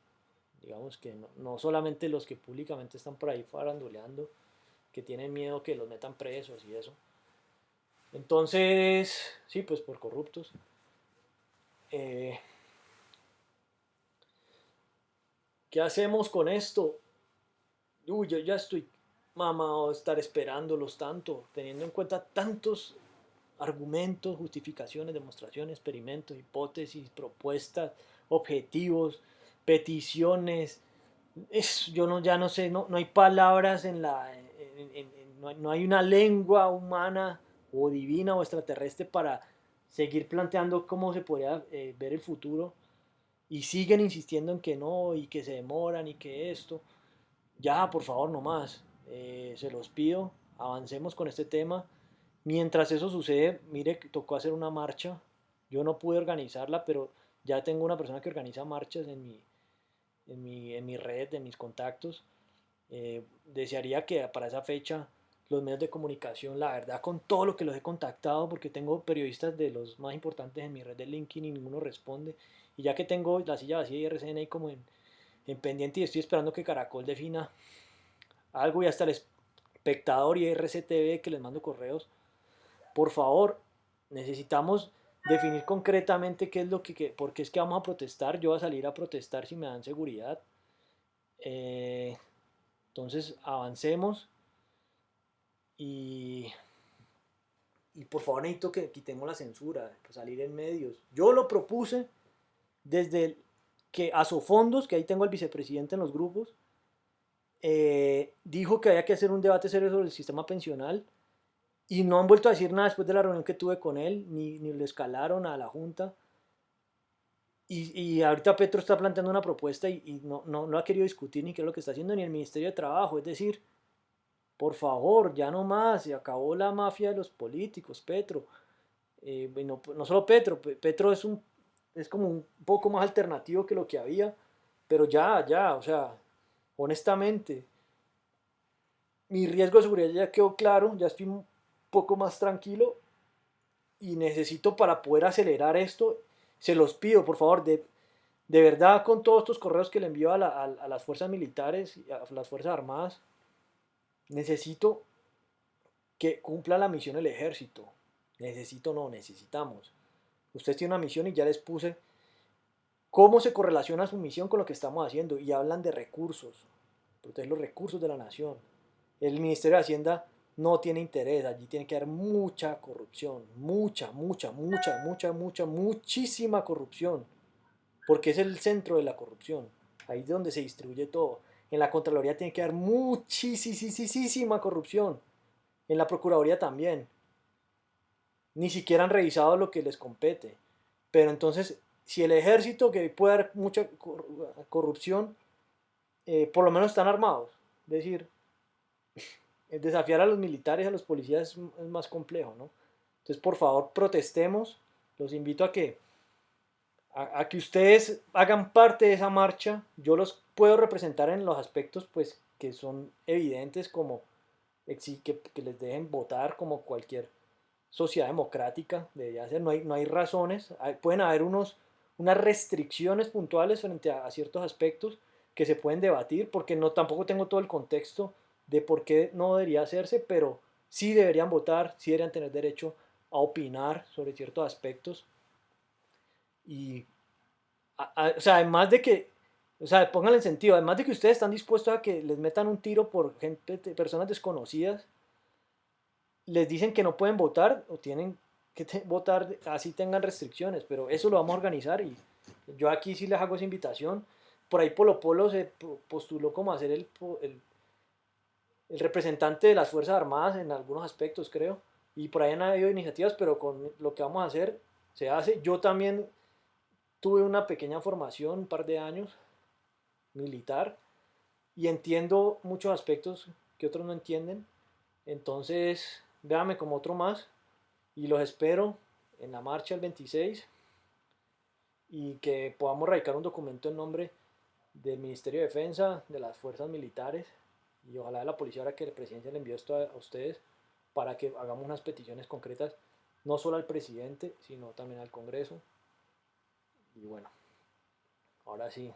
Digamos que no solamente los que públicamente están por ahí faranduleando, que tienen miedo que los metan presos y eso. Entonces, sí, pues por corruptos. Eh, ¿Qué hacemos con esto? Uy, yo ya estoy mamado de estar esperándolos tanto, teniendo en cuenta tantos argumentos, justificaciones, demostraciones, experimentos, hipótesis, propuestas, objetivos, peticiones. Yo ya no sé, no hay palabras no hay una lengua humana o divina o extraterrestre para seguir planteando cómo se podría ver el futuro y siguen insistiendo en que no y que se demoran y que esto. Ya, por favor, no más. Se los pido, avancemos con este tema. Mientras eso sucede, mire, tocó hacer una marcha. Yo no pude organizarla, pero ya tengo una persona que organiza marchas en mi red, en mis contactos. Desearía que para esa fecha los medios de comunicación, la verdad, con todo lo que los he contactado, porque tengo periodistas de los más importantes en mi red de LinkedIn y ninguno responde. Y ya que tengo la silla vacía y RCN ahí como en pendiente y estoy esperando que Caracol defina algo y hasta el espectador y RCTV que les mando correos, por favor, necesitamos definir concretamente qué es lo porque es que vamos a protestar, yo voy a salir a protestar si me dan seguridad. Eh, entonces avancemos y, y por favor necesito que quitemos la censura, pues salir en medios. Yo lo propuse desde que Asofondos, que ahí tengo al vicepresidente en los grupos, dijo que había que hacer un debate serio sobre el sistema pensional y no han vuelto a decir nada después de la reunión que tuve con él, ni le escalaron a la Junta. Y ahorita Petro está planteando una propuesta y no ha querido discutir ni qué es lo que está haciendo ni el Ministerio de Trabajo. Es decir, por favor, ya no más, se acabó la mafia de los políticos, Petro. No solo Petro, Petro es como un poco más alternativo que lo que había, pero o sea, honestamente, mi riesgo de seguridad ya quedó claro, ya estoy un poco más tranquilo y necesito para poder acelerar esto, se los pido, por favor, de verdad con todos estos correos que le envío a las fuerzas militares, a las fuerzas armadas, necesito que cumpla la misión el ejército. Necesitamos. Ustedes tienen una misión y ya les puse cómo se correlaciona su misión con lo que estamos haciendo y hablan de recursos, proteger los recursos de la nación. El Ministerio de Hacienda no tiene interés, allí tiene que haber mucha corrupción, muchísima corrupción, porque es el centro de la corrupción, ahí es donde se distribuye todo. En la Contraloría tiene que haber muchísima corrupción, en la Procuraduría también, ni siquiera han revisado lo que les compete, pero entonces, si el ejército, que puede haber mucha corrupción, por lo menos están armados, es decir, desafiar a los militares, a los policías es más complejo, ¿no? Entonces, por favor, protestemos. Los invito a que ustedes hagan parte de esa marcha. Yo los puedo representar en los aspectos pues, que son evidentes, como que les dejen votar como cualquier sociedad democrática debería ser. No hay razones. Pueden haber unas restricciones puntuales frente a ciertos aspectos que se pueden debatir, porque tampoco tengo todo el contexto de por qué no debería hacerse, pero sí deberían votar, sí deberían tener derecho a opinar sobre ciertos aspectos. Y, o sea, además de que, o sea, pónganle en sentido, además de que ustedes están dispuestos a que les metan un tiro por personas desconocidas, les dicen que no pueden votar o tienen que votar así tengan restricciones, pero eso lo vamos a organizar y yo aquí sí les hago esa invitación. por ahí Polo Polo se postuló como a ser el representante de las Fuerzas Armadas en algunos aspectos, creo. Y por ahí han habido iniciativas, pero con lo que vamos a hacer se hace. Yo también tuve una pequeña formación, un par de años, militar, y entiendo muchos aspectos que otros no entienden. Entonces, véame como otro más y los espero en la marcha el 26 y que podamos radicar un documento en nombre del Ministerio de Defensa, de las fuerzas militares y ojalá de la policía, ahora que la presidencia le envió esto a ustedes, para que hagamos unas peticiones concretas, no solo al presidente, sino también al Congreso. Y bueno, ahora sí,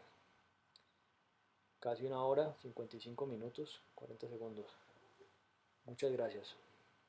casi una hora, 55 minutos, 40 segundos. Muchas gracias.